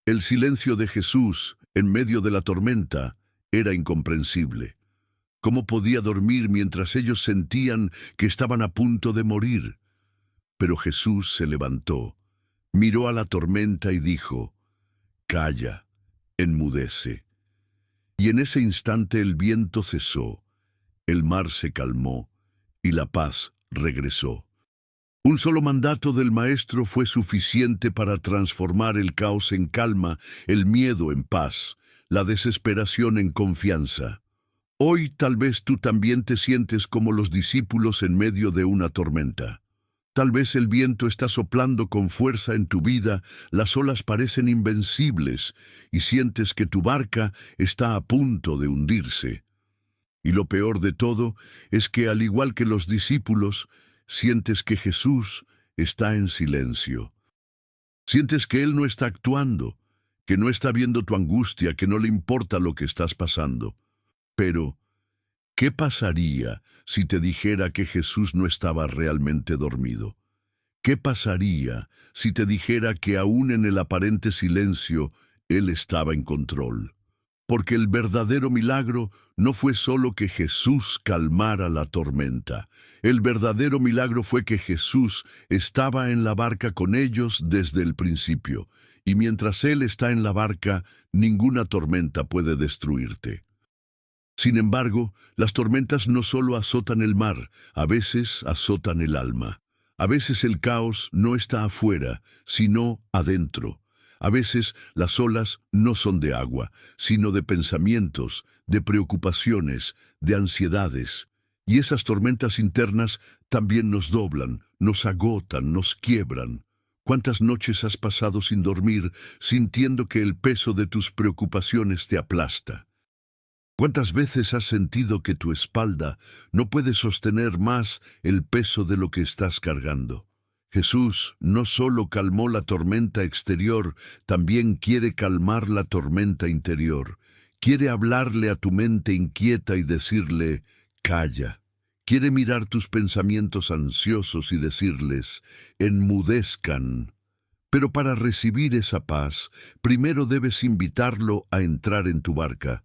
el silencio de Jesús, en medio de la tormenta, era incomprensible. ¿Cómo podía dormir mientras ellos sentían que estaban a punto de morir? Pero Jesús se levantó, miró a la tormenta y dijo, «Calla, enmudece». Y en ese instante el viento cesó, el mar se calmó y la paz regresó. Un solo mandato del Maestro fue suficiente para transformar el caos en calma, el miedo en paz, la desesperación en confianza. Hoy tal vez tú también te sientes como los discípulos en medio de una tormenta. Tal vez el viento está soplando con fuerza en tu vida, las olas parecen invencibles y sientes que tu barca está a punto de hundirse. Y lo peor de todo es que, al igual que los discípulos, sientes que Jesús está en silencio. Sientes que Él no está actuando, que no está viendo tu angustia, que no le importa lo que estás pasando. Pero, ¿qué pasaría si te dijera que Jesús no estaba realmente dormido? ¿Qué pasaría si te dijera que aún en el aparente silencio, Él estaba en control? Porque el verdadero milagro no fue solo que Jesús calmara la tormenta. El verdadero milagro fue que Jesús estaba en la barca con ellos desde el principio. Y mientras Él está en la barca, ninguna tormenta puede destruirte. Sin embargo, las tormentas no solo azotan el mar, a veces azotan el alma. A veces el caos no está afuera, sino adentro. A veces las olas no son de agua, sino de pensamientos, de preocupaciones, de ansiedades. Y esas tormentas internas también nos doblan, nos agotan, nos quiebran. ¿Cuántas noches has pasado sin dormir, sintiendo que el peso de tus preocupaciones te aplasta? ¿Cuántas veces has sentido que tu espalda no puede sostener más el peso de lo que estás cargando? Jesús no solo calmó la tormenta exterior, también quiere calmar la tormenta interior. Quiere hablarle a tu mente inquieta y decirle, «Calla». Quiere mirar tus pensamientos ansiosos y decirles, «Enmudezcan». Pero para recibir esa paz, primero debes invitarlo a entrar en tu barca.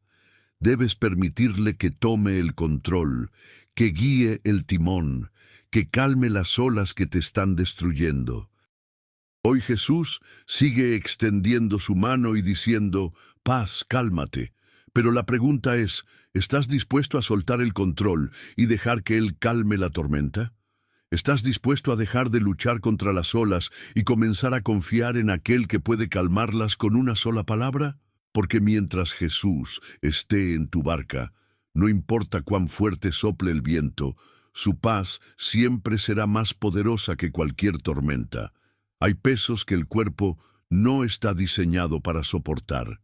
Debes permitirle que tome el control, que guíe el timón, que calme las olas que te están destruyendo. Hoy Jesús sigue extendiendo su mano y diciendo, «Paz, cálmate». Pero la pregunta es, ¿estás dispuesto a soltar el control y dejar que Él calme la tormenta? ¿Estás dispuesto a dejar de luchar contra las olas y comenzar a confiar en aquel que puede calmarlas con una sola palabra? Porque mientras Jesús esté en tu barca, no importa cuán fuerte sople el viento, su paz siempre será más poderosa que cualquier tormenta. Hay pesos que el cuerpo no está diseñado para soportar.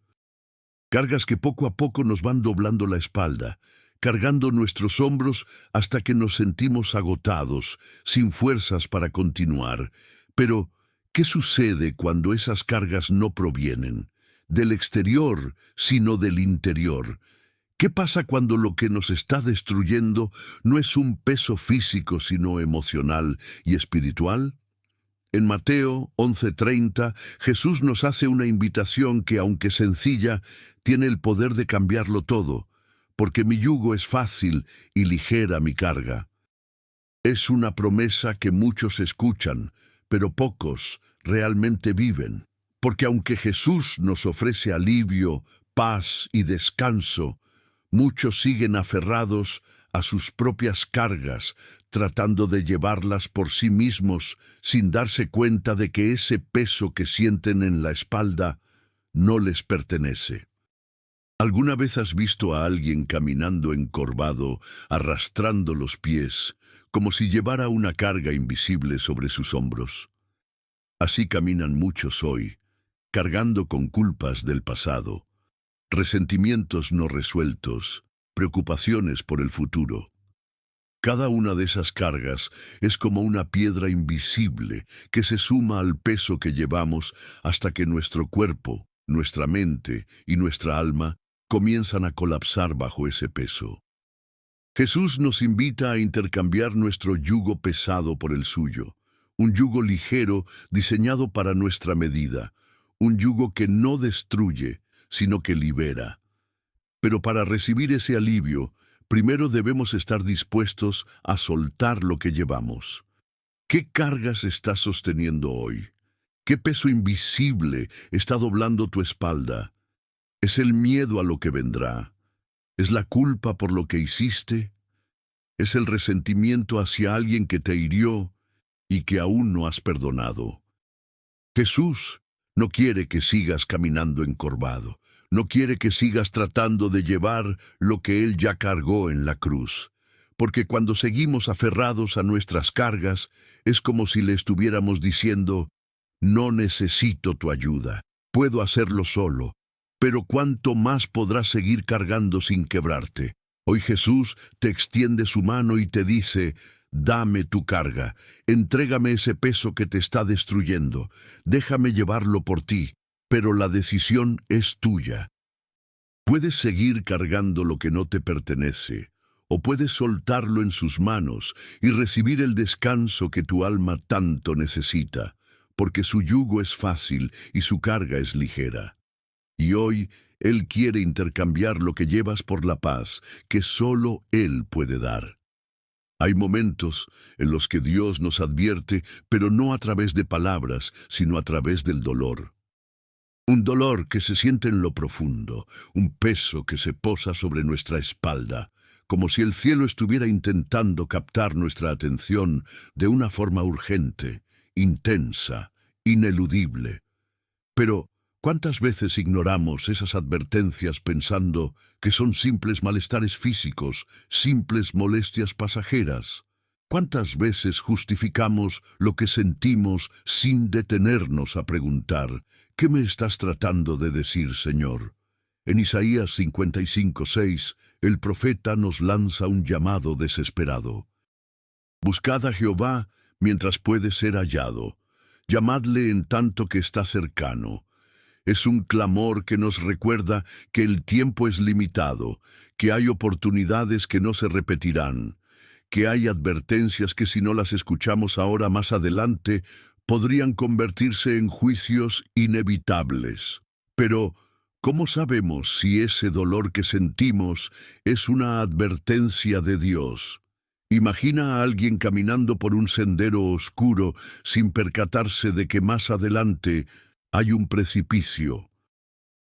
Cargas que poco a poco nos van doblando la espalda, cargando nuestros hombros hasta que nos sentimos agotados, sin fuerzas para continuar. Pero, ¿qué sucede cuando esas cargas no provienen del exterior, sino del interior? ¿Qué pasa cuando lo que nos está destruyendo no es un peso físico, sino emocional y espiritual? En Mateo 11:30, Jesús nos hace una invitación que, aunque sencilla, tiene el poder de cambiarlo todo, porque mi yugo es fácil y ligera mi carga. Es una promesa que muchos escuchan, pero pocos realmente viven. Porque aunque Jesús nos ofrece alivio, paz y descanso, muchos siguen aferrados a sus propias cargas, tratando de llevarlas por sí mismos sin darse cuenta de que ese peso que sienten en la espalda no les pertenece. ¿Alguna vez has visto a alguien caminando encorvado, arrastrando los pies, como si llevara una carga invisible sobre sus hombros? Así caminan muchos hoy, cargando con culpas del pasado, resentimientos no resueltos, preocupaciones por el futuro. Cada una de esas cargas es como una piedra invisible que se suma al peso que llevamos hasta que nuestro cuerpo, nuestra mente y nuestra alma comienzan a colapsar bajo ese peso. Jesús nos invita a intercambiar nuestro yugo pesado por el suyo, un yugo ligero diseñado para nuestra medida, un yugo que no destruye, sino que libera. Pero para recibir ese alivio, primero debemos estar dispuestos a soltar lo que llevamos. ¿Qué cargas estás sosteniendo hoy? ¿Qué peso invisible está doblando tu espalda? ¿Es el miedo a lo que vendrá? ¿Es la culpa por lo que hiciste? ¿Es el resentimiento hacia alguien que te hirió y que aún no has perdonado? Jesús no quiere que sigas caminando encorvado. No quiere que sigas tratando de llevar lo que Él ya cargó en la cruz. Porque cuando seguimos aferrados a nuestras cargas, es como si le estuviéramos diciendo, no necesito tu ayuda, puedo hacerlo solo. Pero ¿cuánto más podrás seguir cargando sin quebrarte? Hoy Jesús te extiende su mano y te dice, dame tu carga, entrégame ese peso que te está destruyendo, déjame llevarlo por ti, pero la decisión es tuya. Puedes seguir cargando lo que no te pertenece, o puedes soltarlo en sus manos y recibir el descanso que tu alma tanto necesita, porque su yugo es fácil y su carga es ligera. Y hoy Él quiere intercambiar lo que llevas por la paz que solo Él puede dar. Hay momentos en los que Dios nos advierte, pero no a través de palabras, sino a través del dolor. Un dolor que se siente en lo profundo, un peso que se posa sobre nuestra espalda, como si el cielo estuviera intentando captar nuestra atención de una forma urgente, intensa, ineludible. Pero ¿cuántas veces ignoramos esas advertencias pensando que son simples malestares físicos, simples molestias pasajeras? ¿Cuántas veces justificamos lo que sentimos sin detenernos a preguntar, ¿qué me estás tratando de decir, Señor? En Isaías 55:6, el profeta nos lanza un llamado desesperado. Buscad a Jehová mientras puede ser hallado, llamadle en tanto que está cercano. Es un clamor que nos recuerda que el tiempo es limitado, que hay oportunidades que no se repetirán, que hay advertencias que si no las escuchamos ahora más adelante, podrían convertirse en juicios inevitables. Pero, ¿cómo sabemos si ese dolor que sentimos es una advertencia de Dios? Imagina a alguien caminando por un sendero oscuro sin percatarse de que más adelante hay un precipicio.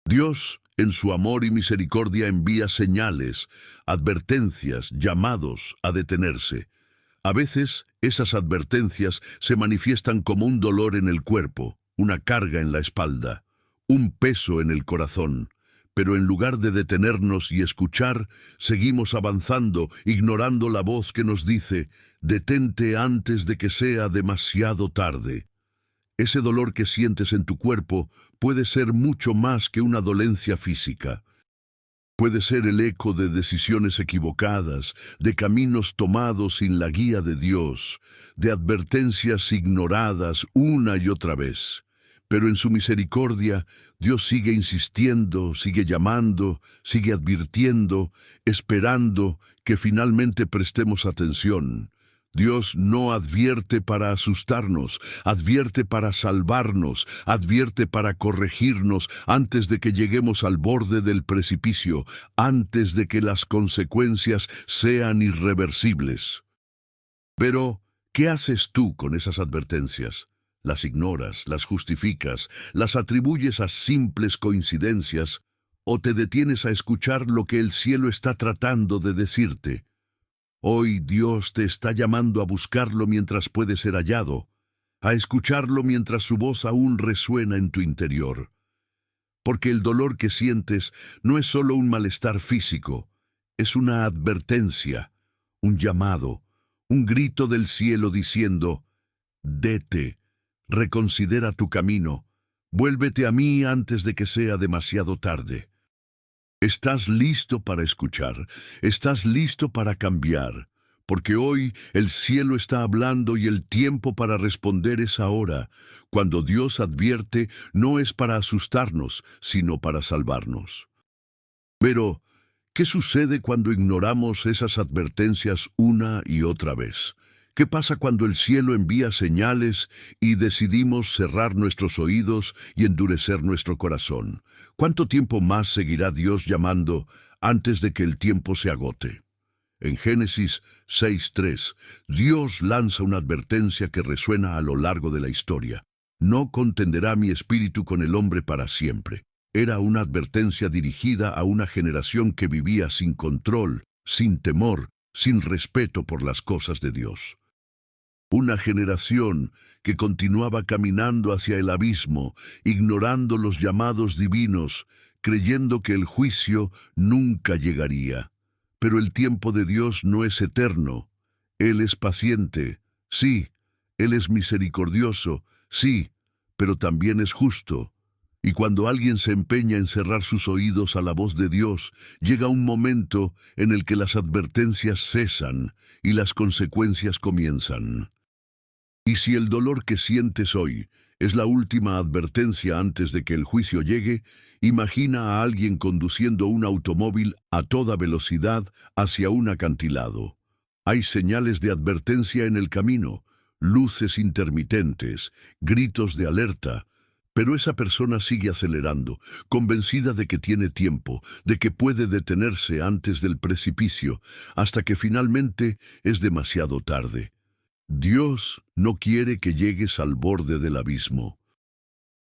Dios, en su amor y misericordia, envía señales, advertencias, llamados a detenerse. A veces, esas advertencias se manifiestan como un dolor en el cuerpo, una carga en la espalda, un peso en el corazón. Pero en lugar de detenernos y escuchar, seguimos avanzando, ignorando la voz que nos dice, detente antes de que sea demasiado tarde. Ese dolor que sientes en tu cuerpo puede ser mucho más que una dolencia física. Puede ser el eco de decisiones equivocadas, de caminos tomados sin la guía de Dios, de advertencias ignoradas una y otra vez. Pero en su misericordia, Dios sigue insistiendo, sigue llamando, sigue advirtiendo, esperando que finalmente prestemos atención. Dios no advierte para asustarnos, advierte para salvarnos, advierte para corregirnos antes de que lleguemos al borde del precipicio, antes de que las consecuencias sean irreversibles. Pero, ¿qué haces tú con esas advertencias? las ignoras, las justificas, las atribuyes a simples coincidencias, o te detienes a escuchar lo que el cielo está tratando de decirte. Hoy Dios te está llamando a buscarlo mientras puede ser hallado, a escucharlo mientras su voz aún resuena en tu interior. Porque el dolor que sientes no es solo un malestar físico, es una advertencia, un llamado, un grito del cielo diciendo: «Dete, reconsidera tu camino, vuélvete a mí antes de que sea demasiado tarde». Estás listo para escuchar, estás listo para cambiar, porque hoy el cielo está hablando y el tiempo para responder es ahora. Cuando Dios advierte, no es para asustarnos, sino para salvarnos. Pero, ¿qué sucede cuando ignoramos esas advertencias una y otra vez? ¿Qué pasa cuando el cielo envía señales y decidimos cerrar nuestros oídos y endurecer nuestro corazón? ¿Cuánto tiempo más seguirá Dios llamando antes de que el tiempo se agote? En Génesis 6:3, Dios lanza una advertencia que resuena a lo largo de la historia. No contenderá mi espíritu con el hombre para siempre. Era una advertencia dirigida a una generación que vivía sin control, sin temor, sin respeto por las cosas de Dios. Una generación que continuaba caminando hacia el abismo, ignorando los llamados divinos, creyendo que el juicio nunca llegaría. Pero el tiempo de Dios no es eterno. Él es paciente, sí. Él es misericordioso, sí, pero también es justo. Y cuando alguien se empeña en cerrar sus oídos a la voz de Dios, llega un momento en el que las advertencias cesan y las consecuencias comienzan. Y si el dolor que sientes hoy es la última advertencia antes de que el juicio llegue, imagina a alguien conduciendo un automóvil a toda velocidad hacia un acantilado. Hay señales de advertencia en el camino, luces intermitentes, gritos de alerta, pero esa persona sigue acelerando, convencida de que tiene tiempo, de que puede detenerse antes del precipicio, hasta que finalmente es demasiado tarde. Dios no quiere que llegues al borde del abismo.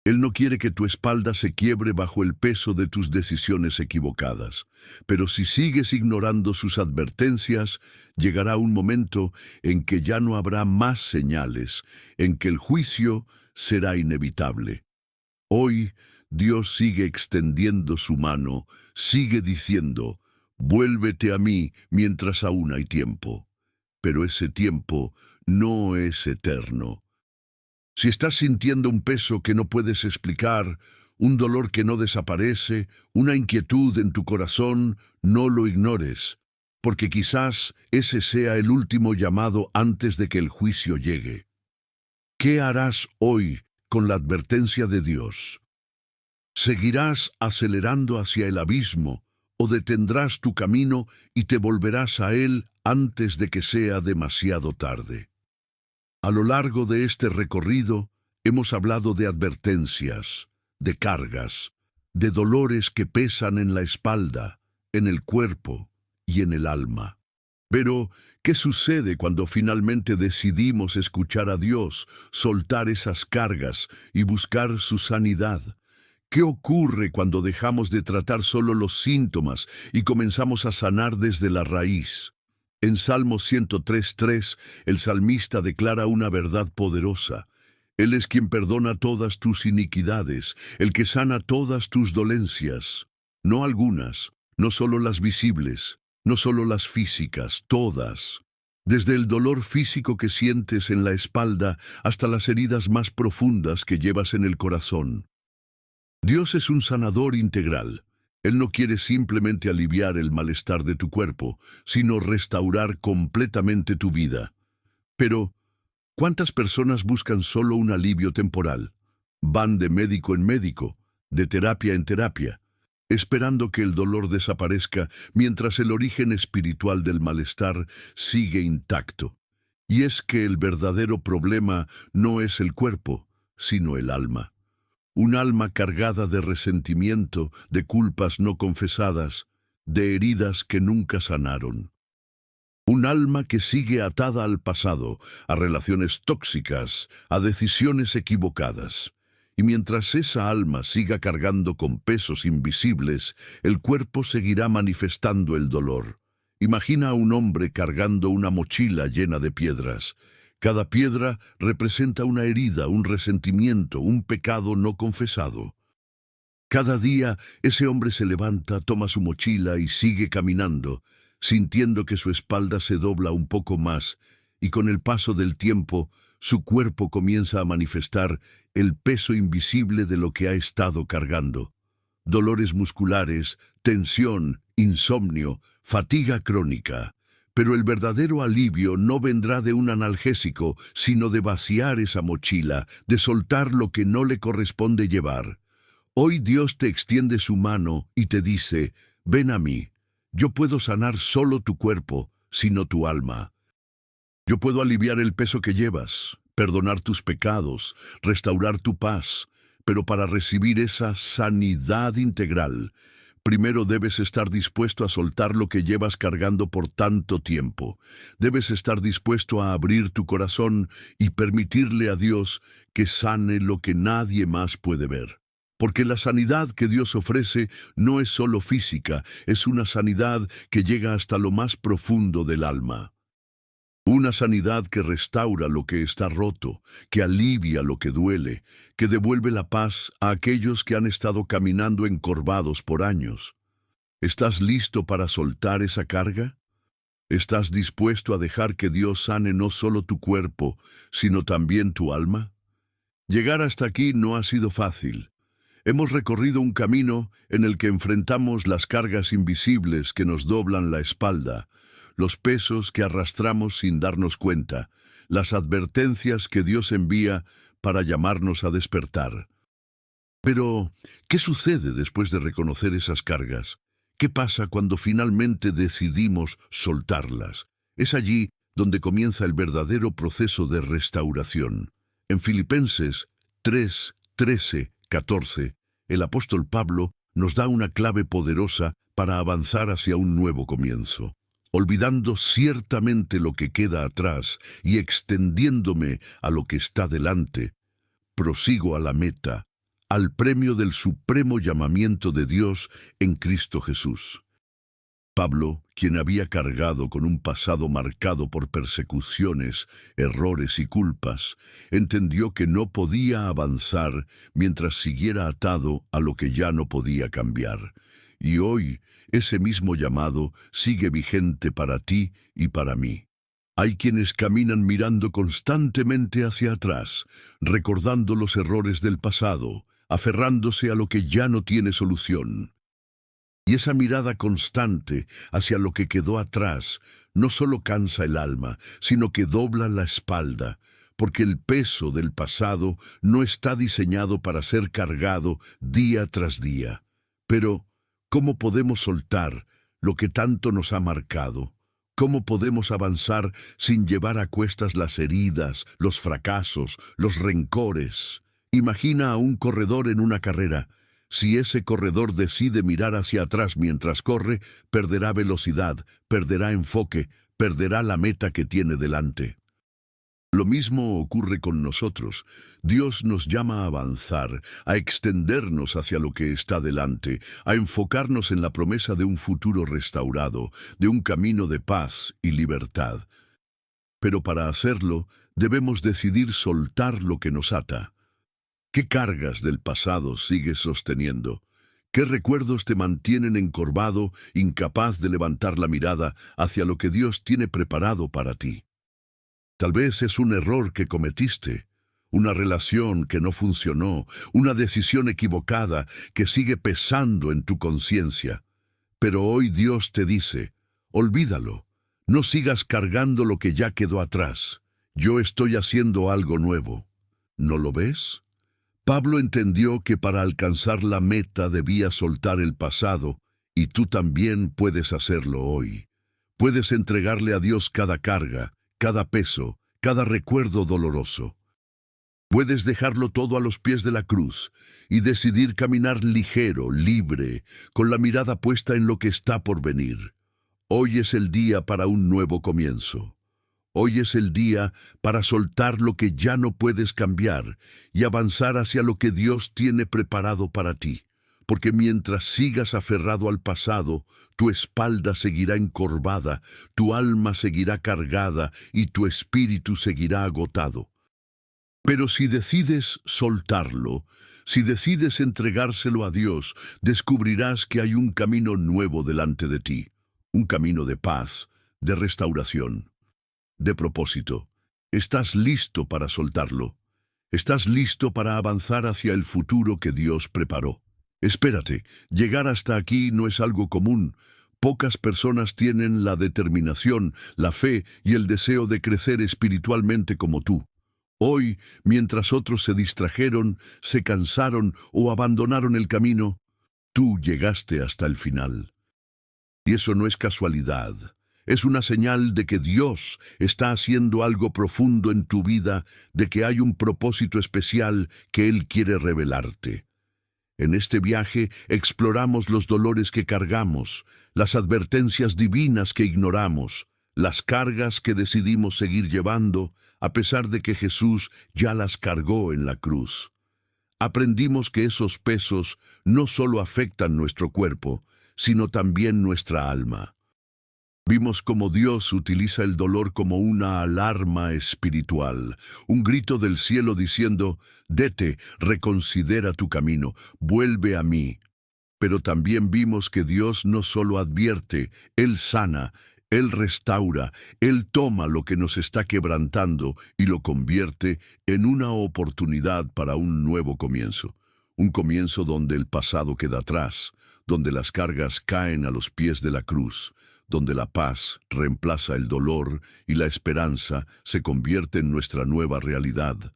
Él no quiere que tu espalda se quiebre bajo el peso de tus decisiones equivocadas. Pero si sigues ignorando sus advertencias, llegará un momento en que ya no habrá más señales, en que el juicio será inevitable. Hoy, Dios sigue extendiendo su mano, sigue diciendo: «Vuélvete a mí mientras aún hay tiempo». Pero ese tiempo no es eterno. Si estás sintiendo un peso que no puedes explicar, un dolor que no desaparece, una inquietud en tu corazón, no lo ignores, porque quizás ese sea el último llamado antes de que el juicio llegue. ¿Qué harás hoy con la advertencia de Dios? ¿Seguirás acelerando hacia el abismo o detendrás tu camino y te volverás a Él antes de que sea demasiado tarde? A lo largo de este recorrido hemos hablado de advertencias, de cargas, de dolores que pesan en la espalda, en el cuerpo y en el alma. Pero, ¿qué sucede cuando finalmente decidimos escuchar a Dios, soltar esas cargas y buscar su sanidad? ¿Qué ocurre cuando dejamos de tratar solo los síntomas y comenzamos a sanar desde la raíz? En Salmo 103:3, el salmista declara una verdad poderosa. Él es quien perdona todas tus iniquidades, el que sana todas tus dolencias. No algunas, no solo las visibles, no solo las físicas, todas. Desde el dolor físico que sientes en la espalda hasta las heridas más profundas que llevas en el corazón. Dios es un sanador integral. Él no quiere simplemente aliviar el malestar de tu cuerpo, sino restaurar completamente tu vida. Pero, ¿cuántas personas buscan solo un alivio temporal? Van de médico en médico, de terapia en terapia, esperando que el dolor desaparezca mientras el origen espiritual del malestar sigue intacto. Y es que el verdadero problema no es el cuerpo, sino el alma. Un alma cargada de resentimiento, de culpas no confesadas, de heridas que nunca sanaron. Un alma que sigue atada al pasado, a relaciones tóxicas, a decisiones equivocadas. Y mientras esa alma siga cargando con pesos invisibles, el cuerpo seguirá manifestando el dolor. Imagina a un hombre cargando una mochila llena de piedras. Cada piedra representa una herida, un resentimiento, un pecado no confesado. Cada día ese hombre se levanta, toma su mochila y sigue caminando, sintiendo que su espalda se dobla un poco más, y con el paso del tiempo, su cuerpo comienza a manifestar el peso invisible de lo que ha estado cargando. Dolores musculares, tensión, insomnio, fatiga crónica. Pero el verdadero alivio no vendrá de un analgésico, sino de vaciar esa mochila, de soltar lo que no le corresponde llevar. Hoy Dios te extiende su mano y te dice, ven a mí. Yo puedo sanar solo tu cuerpo, sino tu alma. Yo puedo aliviar el peso que llevas, perdonar tus pecados, restaurar tu paz, pero para recibir esa sanidad integral, primero debes estar dispuesto a soltar lo que llevas cargando por tanto tiempo. Debes estar dispuesto a abrir tu corazón y permitirle a Dios que sane lo que nadie más puede ver. Porque la sanidad que Dios ofrece no es solo física, es una sanidad que llega hasta lo más profundo del alma. Una sanidad que restaura lo que está roto, que alivia lo que duele, que devuelve la paz a aquellos que han estado caminando encorvados por años. ¿Estás listo para soltar esa carga? ¿Estás dispuesto a dejar que Dios sane no solo tu cuerpo, sino también tu alma? Llegar hasta aquí no ha sido fácil. Hemos recorrido un camino en el que enfrentamos las cargas invisibles que nos doblan la espalda, los pesos que arrastramos sin darnos cuenta, las advertencias que Dios envía para llamarnos a despertar. Pero, ¿qué sucede después de reconocer esas cargas? ¿Qué pasa cuando finalmente decidimos soltarlas? Es allí donde comienza el verdadero proceso de restauración. En Filipenses 3, 13, 14, el apóstol Pablo nos da una clave poderosa para avanzar hacia un nuevo comienzo. Olvidando ciertamente lo que queda atrás y extendiéndome a lo que está delante, prosigo a la meta, al premio del supremo llamamiento de Dios en Cristo Jesús. Pablo, quien había cargado con un pasado marcado por persecuciones, errores y culpas, entendió que no podía avanzar mientras siguiera atado a lo que ya no podía cambiar. Y hoy, ese mismo llamado sigue vigente para ti y para mí. Hay quienes caminan mirando constantemente hacia atrás, recordando los errores del pasado, aferrándose a lo que ya no tiene solución. Y esa mirada constante hacia lo que quedó atrás no solo cansa el alma, sino que dobla la espalda, porque el peso del pasado no está diseñado para ser cargado día tras día. Pero, ¿cómo podemos soltar lo que tanto nos ha marcado? ¿Cómo podemos avanzar sin llevar a cuestas las heridas, los fracasos, los rencores? Imagina a un corredor en una carrera. Si ese corredor decide mirar hacia atrás mientras corre, perderá velocidad, perderá enfoque, perderá la meta que tiene delante. Lo mismo ocurre con nosotros. Dios nos llama a avanzar, a extendernos hacia lo que está delante, a enfocarnos en la promesa de un futuro restaurado, de un camino de paz y libertad. Pero para hacerlo, debemos decidir soltar lo que nos ata. ¿Qué cargas del pasado sigues sosteniendo? ¿Qué recuerdos te mantienen encorvado, incapaz de levantar la mirada hacia lo que Dios tiene preparado para ti? Tal vez es un error que cometiste, una relación que no funcionó, una decisión equivocada que sigue pesando en tu conciencia. Pero hoy Dios te dice, olvídalo, no sigas cargando lo que ya quedó atrás. Yo estoy haciendo algo nuevo. ¿No lo ves? Pablo entendió que para alcanzar la meta debía soltar el pasado, y tú también puedes hacerlo hoy. Puedes entregarle a Dios cada carga, cada peso, cada recuerdo doloroso. Puedes dejarlo todo a los pies de la cruz y decidir caminar ligero, libre, con la mirada puesta en lo que está por venir. Hoy es el día para un nuevo comienzo. Hoy es el día para soltar lo que ya no puedes cambiar y avanzar hacia lo que Dios tiene preparado para ti. Porque mientras sigas aferrado al pasado, tu espalda seguirá encorvada, tu alma seguirá cargada y tu espíritu seguirá agotado. Pero si decides soltarlo, si decides entregárselo a Dios, descubrirás que hay un camino nuevo delante de ti, un camino de paz, de restauración, de propósito. ¿Estás listo para soltarlo? ¿Estás listo para avanzar hacia el futuro que Dios preparó? Espérate, llegar hasta aquí no es algo común. Pocas personas tienen la determinación, la fe y el deseo de crecer espiritualmente como tú. Hoy, mientras otros se distrajeron, se cansaron o abandonaron el camino, tú llegaste hasta el final. Y eso no es casualidad. Es una señal de que Dios está haciendo algo profundo en tu vida, de que hay un propósito especial que Él quiere revelarte. En este viaje exploramos los dolores que cargamos, las advertencias divinas que ignoramos, las cargas que decidimos seguir llevando, a pesar de que Jesús ya las cargó en la cruz. Aprendimos que esos pesos no solo afectan nuestro cuerpo, sino también nuestra alma. Vimos cómo Dios utiliza el dolor como una alarma espiritual, un grito del cielo diciendo, «Dete, reconsidera tu camino, vuelve a mí». Pero también vimos que Dios no solo advierte, Él sana, Él restaura, Él toma lo que nos está quebrantando y lo convierte en una oportunidad para un nuevo comienzo. Un comienzo donde el pasado queda atrás, donde las cargas caen a los pies de la cruz, donde la paz reemplaza el dolor y la esperanza se convierte en nuestra nueva realidad.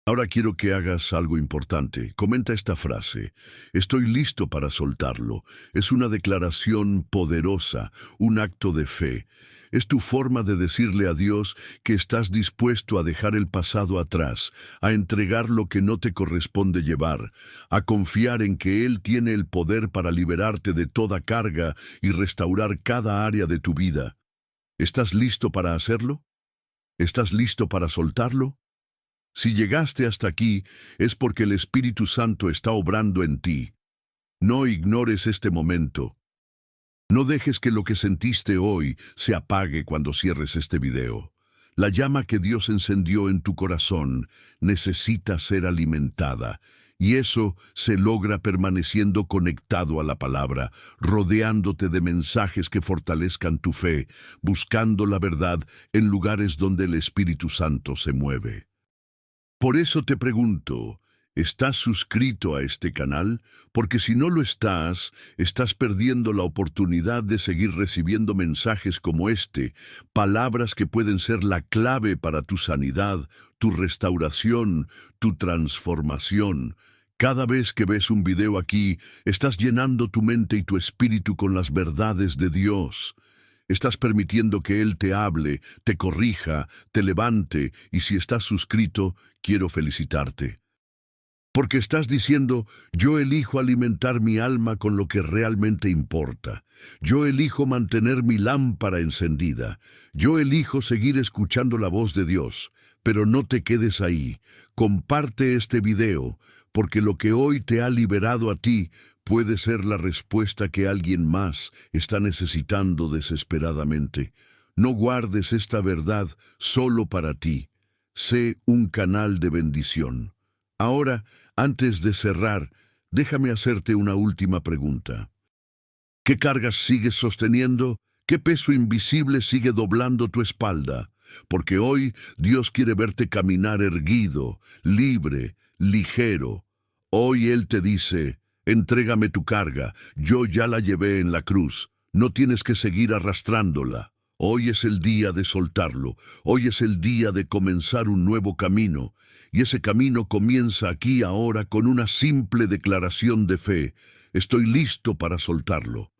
Ahora quiero que hagas algo importante. Comenta esta frase. Estoy listo para soltarlo. Es una declaración poderosa, un acto de fe. Es tu forma de decirle a Dios que estás dispuesto a dejar el pasado atrás, a entregar lo que no te corresponde llevar, a confiar en que Él tiene el poder para liberarte de toda carga y restaurar cada área de tu vida. ¿Estás listo para hacerlo? ¿Estás listo para soltarlo? Si llegaste hasta aquí, es porque el Espíritu Santo está obrando en ti. No ignores este momento. No dejes que lo que sentiste hoy se apague cuando cierres este video. La llama que Dios encendió en tu corazón necesita ser alimentada, y eso se logra permaneciendo conectado a la palabra, rodeándote de mensajes que fortalezcan tu fe, buscando la verdad en lugares donde el Espíritu Santo se mueve. Por eso te pregunto, ¿estás suscrito a este canal? Porque si no lo estás, estás perdiendo la oportunidad de seguir recibiendo mensajes como este, palabras que pueden ser la clave para tu sanidad, tu restauración, tu transformación. Cada vez que ves un video aquí, estás llenando tu mente y tu espíritu con las verdades de Dios. Estás permitiendo que Él te hable, te corrija, te levante, y si estás suscrito, quiero felicitarte. Porque estás diciendo, yo elijo alimentar mi alma con lo que realmente importa. Yo elijo mantener mi lámpara encendida. Yo elijo seguir escuchando la voz de Dios. Pero no te quedes ahí. Comparte este video, porque lo que hoy te ha liberado a ti puede ser la respuesta que alguien más está necesitando desesperadamente. No guardes esta verdad solo para ti. Sé un canal de bendición. Ahora, antes de cerrar, déjame hacerte una última pregunta. ¿Qué cargas sigues sosteniendo? ¿Qué peso invisible sigue doblando tu espalda? Porque hoy Dios quiere verte caminar erguido, libre, ligero. Hoy Él te dice, entrégame tu carga, yo ya la llevé en la cruz, no tienes que seguir arrastrándola. Hoy es el día de soltarlo, hoy es el día de comenzar un nuevo camino, y ese camino comienza aquí ahora con una simple declaración de fe. Estoy listo para soltarlo.